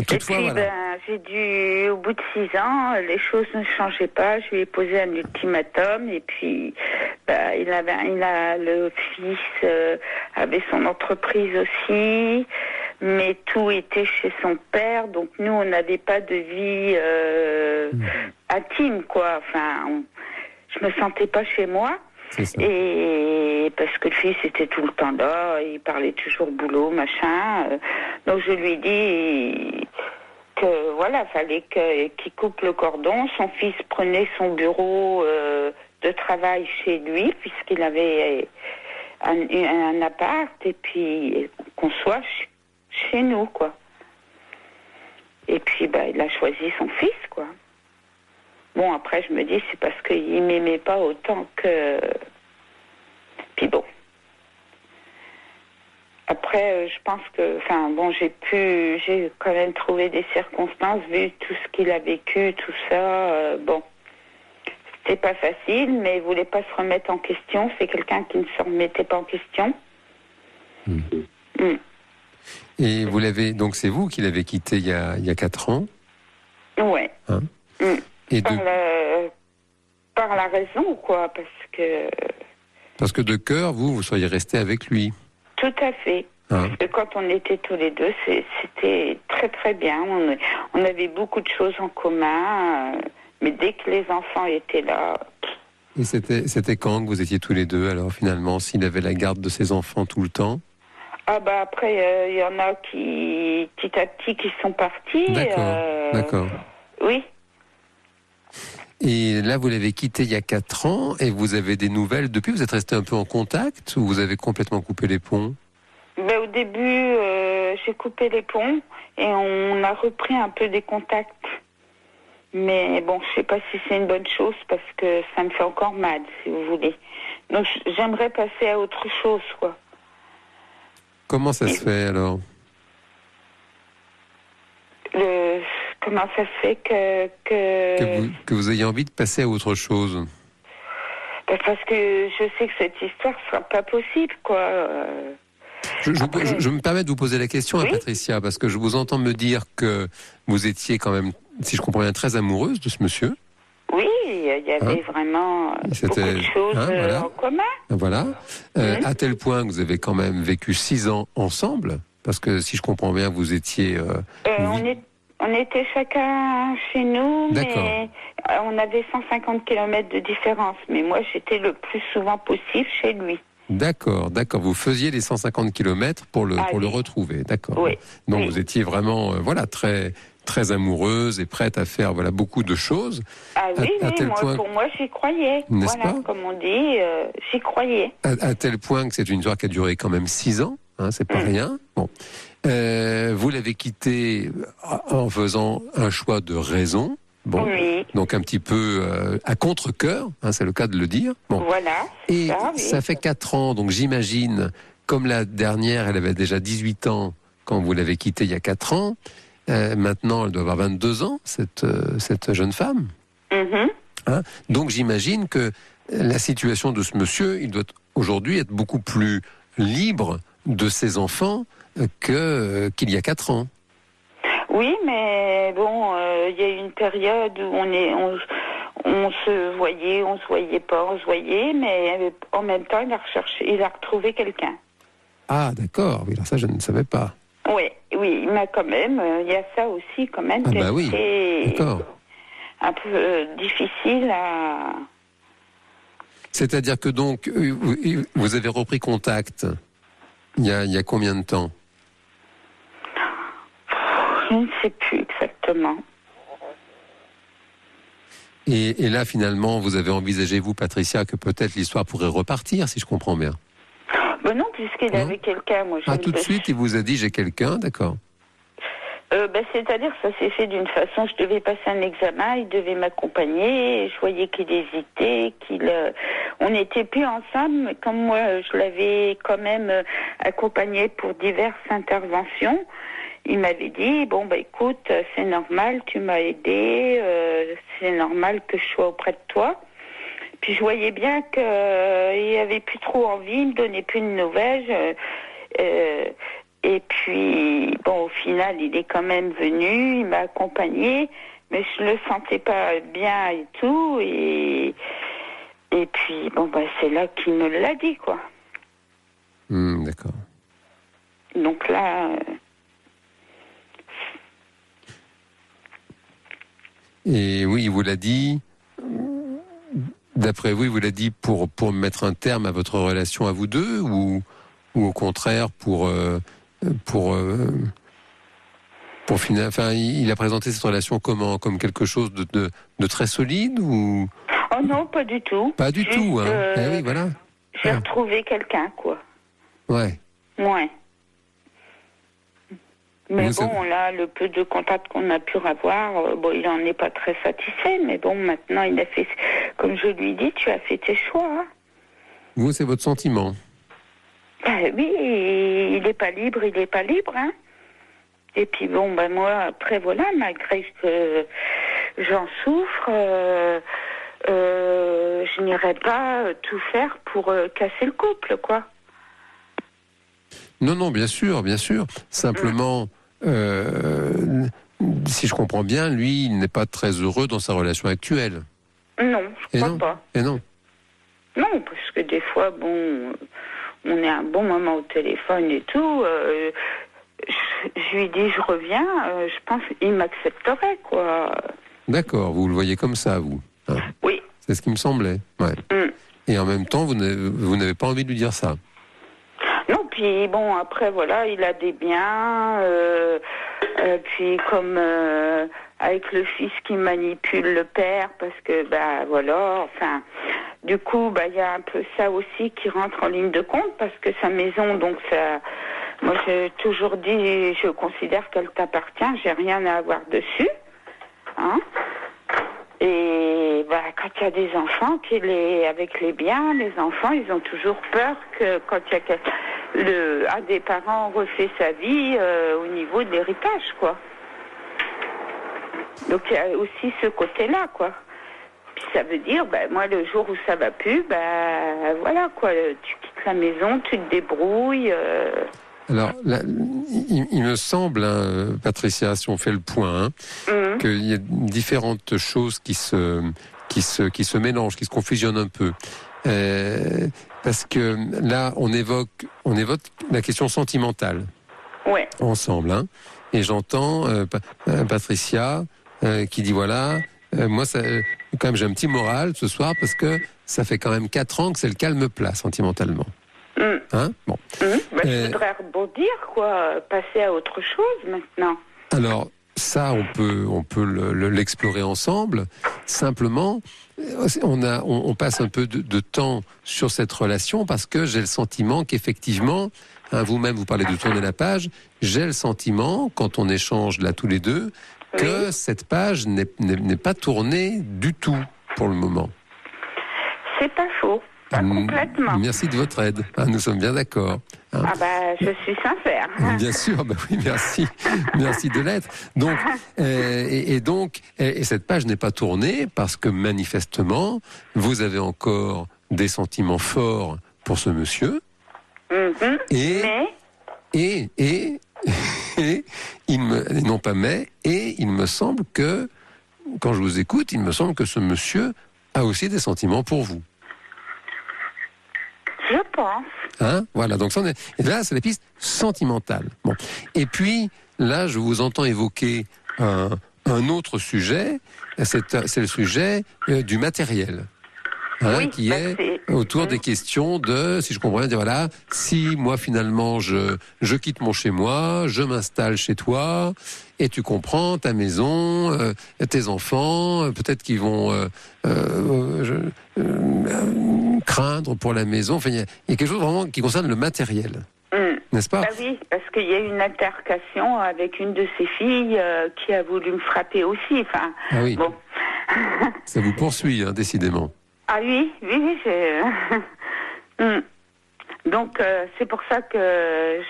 Toutefois, et puis, j'ai dû, au bout de 6 ans, les choses ne changeaient pas. Je lui ai posé un ultimatum et puis le fils avait son entreprise aussi, mais tout était chez son père. Donc nous, on n'avait pas de vie intime, quoi. Enfin, je me sentais pas chez moi. Et parce que le fils était tout le temps là, il parlait toujours boulot, machin. Donc je lui ai dit que fallait qu'il coupe le cordon. Son fils prenait son bureau de travail chez lui, puisqu'il avait un appart, et puis qu'on soit chez nous, quoi. Et puis il a choisi son fils, quoi. Bon, après, je me dis, c'est parce qu'il m'aimait pas autant que... Puis bon. Après, je pense que... j'ai quand même trouvé des circonstances, vu tout ce qu'il a vécu, tout ça. C'était pas facile, mais il voulait pas se remettre en question. C'est quelqu'un qui ne se remettait pas en question. Et vous l'avez... Donc, c'est vous qui l'avez quitté il y a 4 ans? Ouais. Et par la raison, quoi, parce que de cœur, vous soyez resté avec lui. Tout à fait. Parce que quand on était tous les deux, c'était très très bien. On avait beaucoup de choses en commun, mais dès que les enfants étaient là... Et c'était quand que vous étiez tous les deux, alors finalement, s'il avait la garde de ses enfants tout le temps? Ah bah après, il y en a qui, petit à petit, qui sont partis. D'accord. Oui. Et là, vous l'avez quitté il y a 4 ans et vous avez des nouvelles depuis? Vous êtes resté un peu en contact ou vous avez complètement coupé les ponts? Ben, au début, j'ai coupé les ponts et on a repris un peu des contacts. Mais bon, je sais pas si c'est une bonne chose parce que ça me fait encore mal, si vous voulez. Donc j'aimerais passer à autre chose, quoi. Comment ça se fait alors? Comment ça se fait Que vous ayez envie de passer à autre chose? Ben, parce que je sais que cette histoire sera pas possible, quoi. Je me permets de vous poser la question, Oui. à Patricia, parce que je vous entends me dire que vous étiez quand même, si je comprends bien, très amoureuse de ce monsieur. Oui, il y avait vraiment beaucoup de choses voilà. en commun. Voilà. À tel point que vous avez quand même vécu 6 ans ensemble, parce que si je comprends bien, vous étiez... On était chacun chez nous, D'accord. mais on avait 150 km de différence. Mais moi, j'étais le plus souvent possible chez lui. D'accord. Vous faisiez les 150 km pour le oui. retrouver, d'accord. Oui. Donc Oui. vous étiez vraiment, très, très amoureuse et prête à faire, beaucoup de choses. Ah oui, à tel point... pour moi, j'y croyais. N'est-ce Voilà, pas? comme on dit, j'y croyais. À tel point que c'est une histoire qui a duré quand même 6 ans, c'est pas rien. Bon. Vous l'avez quitté en faisant un choix de raison. Bon. Oui. Donc un petit peu à contre-cœur, c'est le cas de le dire. Bon. Voilà. Et oui. ça fait 4 ans, donc j'imagine, comme la dernière, elle avait déjà 18 ans quand vous l'avez quittée il y a 4 ans. Maintenant, elle doit avoir 22 ans, cette jeune femme. Mhm. Donc j'imagine que la situation de ce monsieur, il doit aujourd'hui être beaucoup plus libre de ses enfants qu'il y a 4 ans. Oui, mais bon, il y a eu une période où on se voyait pas, mais en même temps, il a retrouvé quelqu'un. Ah, d'accord. Oui, alors ça, je ne savais pas. Oui, mais quand même, il y a ça aussi quand même. Ah bah oui, d'accord. Un peu difficile à... C'est-à-dire que donc, vous avez repris contact il y a combien de temps? Je ne sais plus exactement. Et là, finalement, vous avez envisagé, vous, Patricia, que peut-être l'histoire pourrait repartir, si je comprends bien. Ben non, puisqu'il avait quelqu'un, moi. Tout de suite, il vous a dit, j'ai quelqu'un, d'accord. C'est-à-dire, ça s'est fait d'une façon, je devais passer un examen, il devait m'accompagner, je voyais qu'il hésitait, on n'était plus ensemble, mais comme moi, je l'avais quand même accompagné pour diverses interventions, il m'avait dit, écoute, c'est normal, tu m'as aidé, c'est normal que je sois auprès de toi. Puis je voyais bien qu'il avait plus trop envie, il me donnait plus de nouvelles, et puis, au final, il est quand même venu, il m'a accompagné, mais je le sentais pas bien et tout, et puis, c'est là qu'il me l'a dit, quoi. D'accord. Donc là... Et oui, il vous l'a dit, d'après vous, il vous l'a dit pour mettre un terme à votre relation à vous deux, ou au contraire pour finir, il a présenté cette relation comment? Comme quelque chose de très solide, ou? Oh non, pas du tout. Pas du tout, hein. Oui, voilà. J'ai retrouvé quelqu'un, quoi. Ouais. Ouais. Mais là, le peu de contact qu'on a pu avoir, il n'en est pas très satisfait. Mais maintenant, il a fait, comme je lui dis, tu as fait tes choix. Hein. Vous, c'est votre sentiment? Oui, il n'est pas libre, hein. Et puis moi, après, voilà, malgré que j'en souffre, je n'irai pas tout faire pour casser le couple, quoi. Non, bien sûr. Simplement, si je comprends bien, lui, il n'est pas très heureux dans sa relation actuelle. Non, je crois pas. Et non. Non, parce que des fois, on est un bon moment au téléphone et tout. Je lui dis, je reviens. Je pense qu'il m'accepterait, quoi. D'accord, vous le voyez comme ça, vous. Oui. C'est ce qui me semblait. Ouais. Et en même temps, vous n'avez pas envie de lui dire ça. Non, puis bon, après, voilà, il a des biens. Puis comme avec le fils qui manipule le père, parce que, voilà, enfin... Du coup, il y a un peu ça aussi qui rentre en ligne de compte, parce que sa maison, donc ça... Moi, j'ai toujours dit, je considère qu'elle t'appartient, j'ai rien à avoir dessus. Hein? Et quand il y a des enfants, avec les biens, les enfants, ils ont toujours peur que quand il y a un des parents refait sa vie au niveau de l'héritage, quoi. Donc il y a aussi ce côté-là, quoi. Puis ça veut dire, moi, le jour où ça va plus, voilà, quoi. Tu quittes la maison, tu te débrouilles. Alors, là, il me semble, hein, Patricia, si on fait le point, qu'il y a différentes choses qui se mélangent, qui se confusionnent un peu. Parce que là, on évoque la question sentimentale. Ouais. Ensemble, hein. Et j'entends Patricia qui dit voilà, moi, quand même, j'ai un petit moral ce soir parce que ça fait quand même 4 ans que c'est le calme plat sentimentalement. Hein, bon. Je voudrais rebondir, quoi, passer à autre chose maintenant. Alors, ça, on peut l'explorer ensemble. Simplement, on passe un peu de temps sur cette relation parce que j'ai le sentiment qu'effectivement, vous-même, vous parlez de tourner la page, j'ai le sentiment, quand on échange là tous les deux, que cette page n'est pas tournée du tout pour le moment. C'est pas faux. Pas complètement. Merci de votre aide. Nous sommes bien d'accord. Je suis sincère. Bien sûr, oui, merci. Merci de l'être. Donc, et cette page n'est pas tournée parce que manifestement, vous avez encore des sentiments forts pour ce monsieur. Et il me semble que, quand je vous écoute, il me semble que ce monsieur a aussi des sentiments pour vous. Je pense. Voilà, donc et là, c'est la piste sentimentale. Bon. Et puis, là, je vous entends évoquer un autre sujet, c'est le sujet du matériel. Qui est autour des questions de, si je comprends bien, dire voilà, si moi finalement je quitte mon chez moi, je m'installe chez toi, et tu comprends, ta maison, tes enfants, peut-être qu'ils vont craindre pour la maison. Enfin, il y a quelque chose vraiment qui concerne le matériel, n'est-ce pas? Oui, parce qu'il y a eu une altercation avec une de ses filles qui a voulu me frapper aussi. Enfin, oui. Bon. Ça vous poursuit, décidément. Ah oui, Donc c'est pour ça que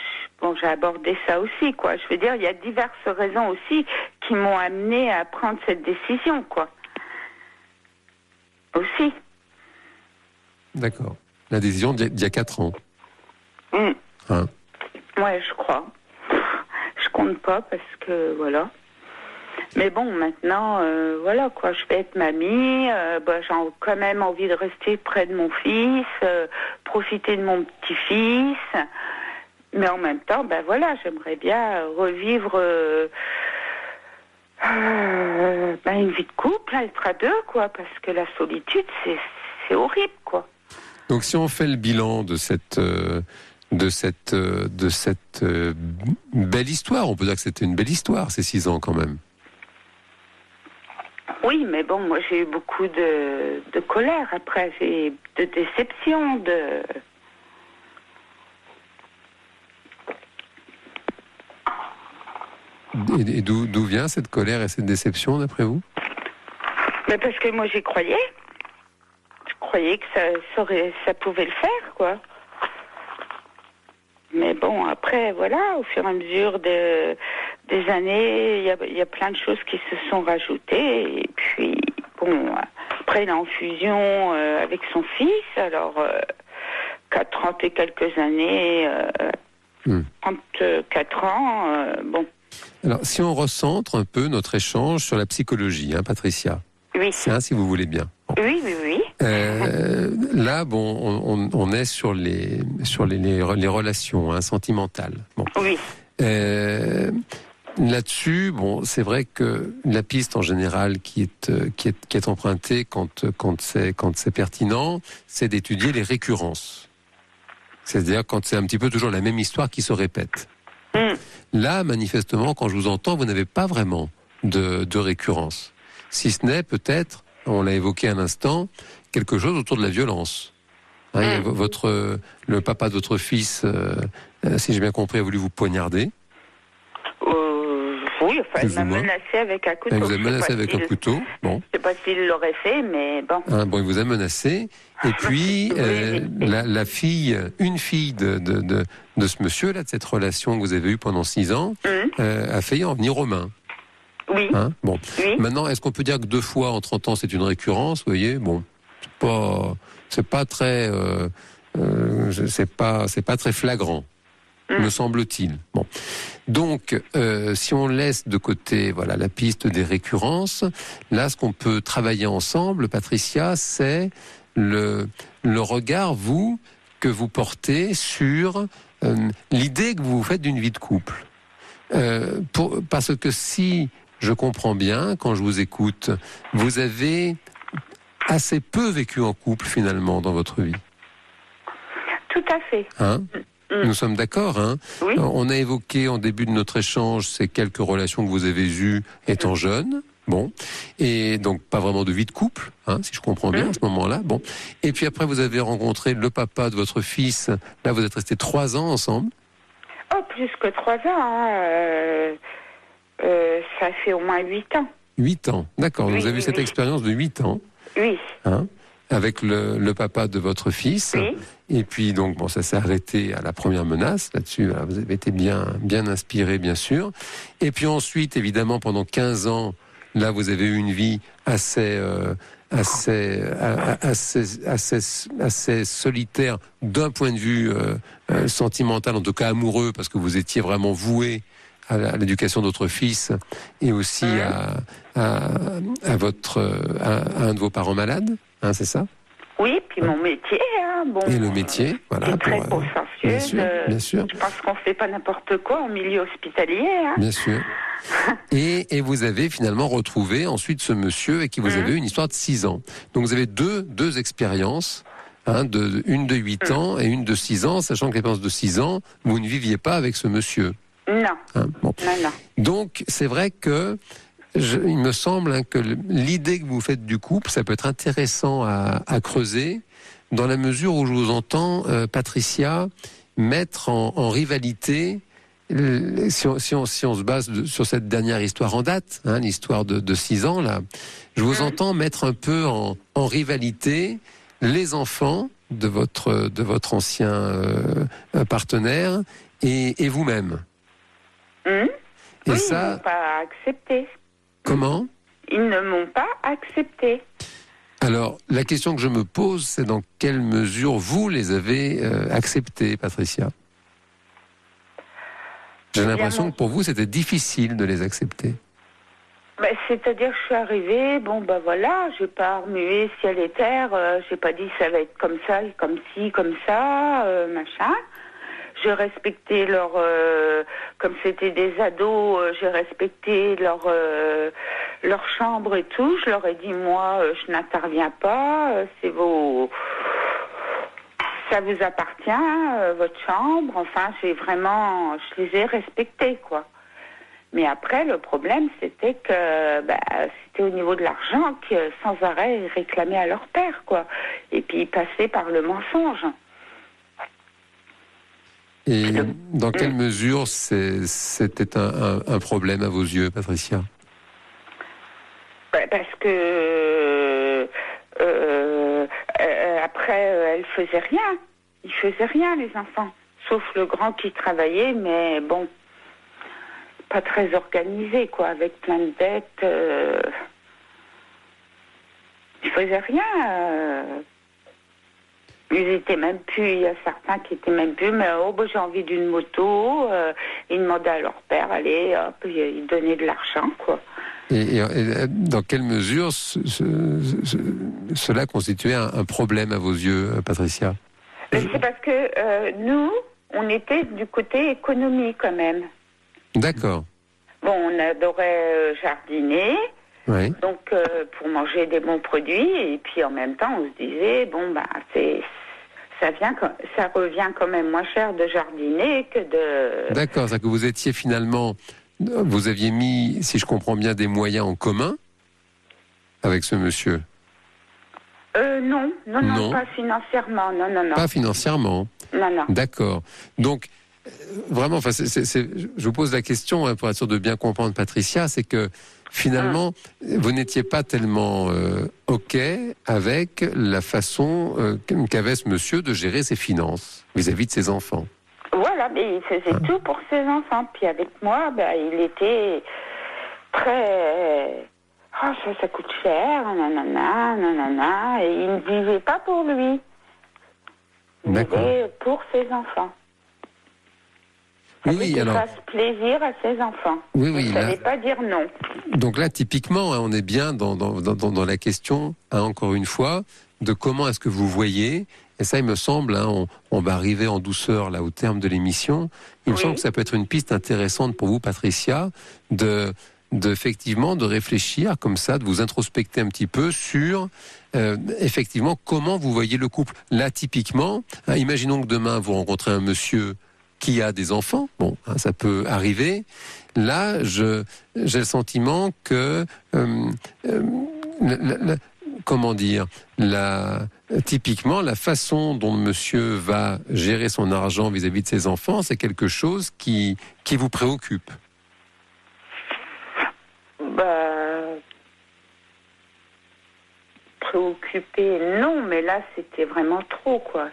j'ai abordé ça aussi, quoi. Je veux dire, il y a diverses raisons aussi qui m'ont amené à prendre cette décision, quoi. Aussi. D'accord. La décision d'il y a 4 ans. Ouais, je crois. Je compte pas parce que voilà. Mais bon, maintenant, voilà, quoi, je vais être mamie, j'ai quand même envie de rester près de mon fils, profiter de mon petit-fils, mais en même temps, voilà, j'aimerais bien revivre une vie de couple, être à deux, quoi, parce que la solitude, c'est horrible, quoi. Donc si on fait le bilan de cette belle histoire, on peut dire que c'était une belle histoire, ces 6 ans quand même. Oui, mais bon, moi j'ai eu beaucoup de colère après, j'ai de déception, Et d'où vient cette colère et cette déception, d'après vous? Parce que moi j'y croyais. Je croyais que ça pouvait le faire, quoi. Mais bon, après, voilà, au fur et à mesure des années, il y a plein de choses qui se sont rajoutées. Et puis, bon, après, il est en fusion avec son fils. Alors, 30 et quelques années, 34 ans, bon. Alors, si on recentre un peu notre échange sur la psychologie, Patricia. Oui. Si vous voulez bien. Bon. Oui. Là, bon, on est sur les relations sentimentales. Bon. Oui. Là-dessus, bon, c'est vrai que la piste en général qui est empruntée quand c'est pertinent, c'est d'étudier les récurrences. C'est-à-dire quand c'est un petit peu toujours la même histoire qui se répète. Mm. Là, manifestement, quand je vous entends, vous n'avez pas vraiment de récurrence. Si ce n'est peut-être, on l'a évoqué un instant, quelque chose autour de la violence. Hein, il y a le papa de votre fils, si j'ai bien compris, a voulu vous poignarder. Oui, enfin, il Plus m'a ou moins. menacé avec un couteau. Il vous a menacé avec un couteau. Bon. Je sais pas s'il l'aurait fait, mais bon. Hein, bon, il vous a menacé. Et puis, la fille, une fille de ce monsieur-là, de cette relation que vous avez eue pendant 6 ans, a failli en venir aux mains. Oui. Hein, bon. Oui. Maintenant, est-ce qu'on peut dire que 2 fois en 30 ans, c'est une récurrence? Vous voyez, bon, c'est pas très, c'est pas très flagrant, me semble-t-il. Bon. Donc, si on laisse de côté, voilà, la piste des récurrences, là, ce qu'on peut travailler ensemble, Patricia, c'est le regard, que vous portez sur l'idée que vous vous faites d'une vie de couple. Parce que si je comprends bien, quand je vous écoute, vous avez assez peu vécu en couple, finalement, dans votre vie. Tout à fait. Hein ? Nous sommes d'accord, hein ? Oui. On a évoqué en début de notre échange ces quelques relations que vous avez eues étant jeune. Bon. Et donc, pas vraiment de vie de couple, hein, si je comprends bien, à ce moment-là. Bon. Et puis après, vous avez rencontré le papa de votre fils. Là, vous êtes restés 3 ans ensemble. Oh, plus que 3 ans. Hein. Ça fait au moins 8 ans. 8 ans, d'accord. Oui, Vous avez eu cette oui. expérience de 8 ans. Oui. Hein, avec le papa de votre fils. Oui. Et puis, donc, bon, ça s'est arrêté à la première menace. Là-dessus, voilà, vous avez été bien inspiré, bien sûr. Et puis ensuite, évidemment, pendant 15 ans, là, vous avez eu une vie assez solitaire d'un point de vue sentimental, en tout cas amoureux, parce que vous étiez vraiment voué à l'éducation de votre fils et aussi à un de vos parents malades, hein, c'est ça? Oui, puis mon métier, hein, bon. Et le métier, voilà. C'est très consensuel. Bien sûr, bien sûr. Je pense qu'on fait pas n'importe quoi en milieu hospitalier, hein. Bien sûr. Et vous avez finalement retrouvé ensuite ce monsieur et qui vous avez eu une histoire de 6 ans. Donc vous avez deux expériences, hein, une de 8 ans et une de 6 ans, sachant que l'expérience de 6 ans, vous ne viviez pas avec ce monsieur. Non. Hein, bon. Non. Donc c'est vrai que il me semble, hein, que l'idée que vous faites du couple, ça peut être intéressant à creuser, dans la mesure où je vous entends, Patricia, mettre en rivalité, si on se base sur cette dernière histoire en date, hein, l'histoire de 6 ans, là, je vous entends mettre un peu en rivalité les enfants de votre ancien partenaire et vous-même. Et oui, ça, ils n'ont pas accepté. Comment ? Ils ne m'ont pas accepté. Alors, la question que je me pose, c'est dans quelle mesure vous les avez acceptés, Patricia ? J'ai l'impression que pour vous, c'était difficile de les accepter. Ben, c'est-à-dire, je suis arrivée, bon, ben voilà, j'ai pas remué ciel et terre, j'ai pas dit ça va être comme ça, comme ci, comme ça, machin. J'ai respecté comme c'était des ados, j'ai respecté leur chambre et tout. Je leur ai dit, moi, je n'interviens pas, ça vous appartient, votre chambre. Enfin, je les ai respectés, quoi. Mais après, le problème, c'était que c'était au niveau de l'argent que sans arrêt ils réclamaient à leur père, quoi. Et puis ils passaient par le mensonge. Et dans quelle mesure c'était un problème à vos yeux, Patricia ? Parce que après, elle faisait rien. Ils faisaient rien, les enfants. Sauf le grand qui travaillait, mais bon, pas très organisé, quoi, avec plein de dettes. Ils faisaient rien. Ils étaient même plus, il y a certains qui étaient même plus, mais j'ai envie d'une moto. Ils demandaient à leur père, allez, hop, ils donnaient de l'argent, quoi. Et dans quelle mesure cela constituait un problème à vos yeux, Patricia ? C'est parce que nous, on était du côté économie quand même. D'accord. Bon, on adorait jardiner, Oui. donc pour manger des bons produits, et puis en même temps, on se disait, bon, ça revient quand même moins cher de jardiner que de... D'accord, c'est que vous étiez finalement, vous aviez mis, si je comprends bien, des moyens en commun avec ce monsieur. Non, pas financièrement, non. Pas financièrement. Non. D'accord. Donc, vraiment, enfin, je vous pose la question pour être sûr de bien comprendre, Patricia, c'est que finalement, vous n'étiez pas tellement OK avec la façon qu'avait ce monsieur de gérer ses finances vis-à-vis de ses enfants. Voilà, mais il faisait tout pour ses enfants. Puis avec moi, il était très... Oh, ça coûte cher, nanana, et il ne vivait pas pour lui. Il vivait pour ses enfants. Oui, alors... fasse plaisir à ses enfants. Oui, il ne savait pas dire non. Donc là, typiquement, on est bien dans la question, encore une fois, de comment est-ce que vous voyez, et ça, il me semble, on va arriver en douceur là au terme de l'émission, il me semble que ça peut être une piste intéressante pour vous, Patricia, effectivement de réfléchir comme ça, de vous introspecter un petit peu sur effectivement comment vous voyez le couple. Là, typiquement, imaginons que demain vous rencontrez un monsieur qui a des enfants, bon, ça peut arriver. Là, j'ai le sentiment que typiquement la façon dont monsieur va gérer son argent vis-à-vis de ses enfants, c'est quelque chose qui vous préoccupe. Préoccupé, non, mais là c'était vraiment trop, quoi.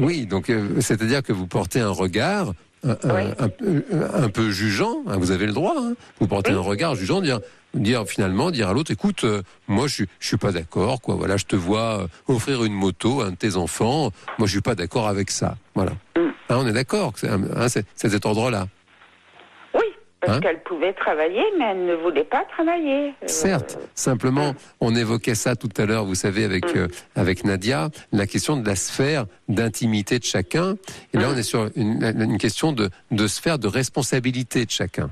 Oui, donc c'est-à-dire que vous portez un regard un peu jugeant, vous avez le droit, vous portez un regard jugeant, dire à l'autre, écoute, moi je suis pas d'accord, quoi. Voilà, je te vois offrir une moto à un de tes enfants, moi je suis pas d'accord avec ça. Voilà. On est d'accord, c'est cet ordre-là. Parce qu'elle pouvait travailler, mais elle ne voulait pas travailler. Certes, simplement, on évoquait ça tout à l'heure, vous savez, avec Nadia, la question de la sphère d'intimité de chacun. Et là, on est sur une question de sphère de responsabilité de chacun.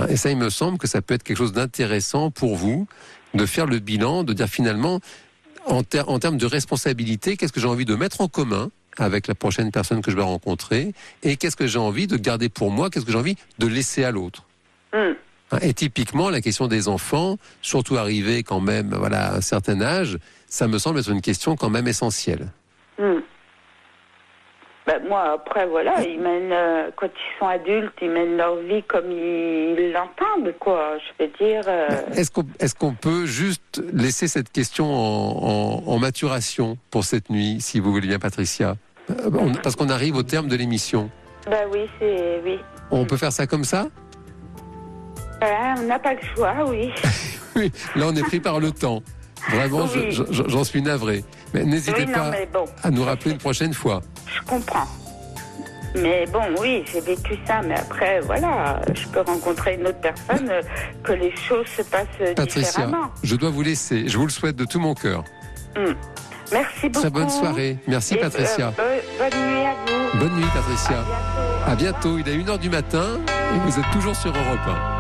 Et ça, il me semble que ça peut être quelque chose d'intéressant pour vous, de faire le bilan, de dire finalement, en termes de responsabilité, qu'est-ce que j'ai envie de mettre en commun avec la prochaine personne que je vais rencontrer, et qu'est-ce que j'ai envie de garder pour moi, qu'est-ce que j'ai envie de laisser à l'autre. Et typiquement, la question des enfants, surtout arrivés quand même à un certain âge, ça me semble être une question quand même essentielle. Moi, après, voilà, ils mènent, quand ils sont adultes, ils mènent leur vie comme ils l'entendent, quoi. Je veux dire... Est-ce qu'on peut juste laisser cette question en maturation pour cette nuit, si vous voulez bien, Patricia ? Parce qu'on arrive au terme de l'émission. Oui. On peut faire ça comme ça ? On n'a pas le choix, oui. Oui, là on est pris par le temps. Vraiment, j'en suis navré. Mais n'hésitez pas à nous rappeler une prochaine fois. Je comprends. Mais bon, oui, j'ai vécu ça. Mais après, voilà, je peux rencontrer une autre personne, que les choses se passent différemment. Patricia, je dois vous laisser. Je vous le souhaite de tout mon cœur. Merci beaucoup. Très bonne soirée. Merci, Patricia. Bonne nuit à vous. Bonne nuit, Patricia. À bientôt. Il est 1h du matin et vous êtes toujours sur Europe 1.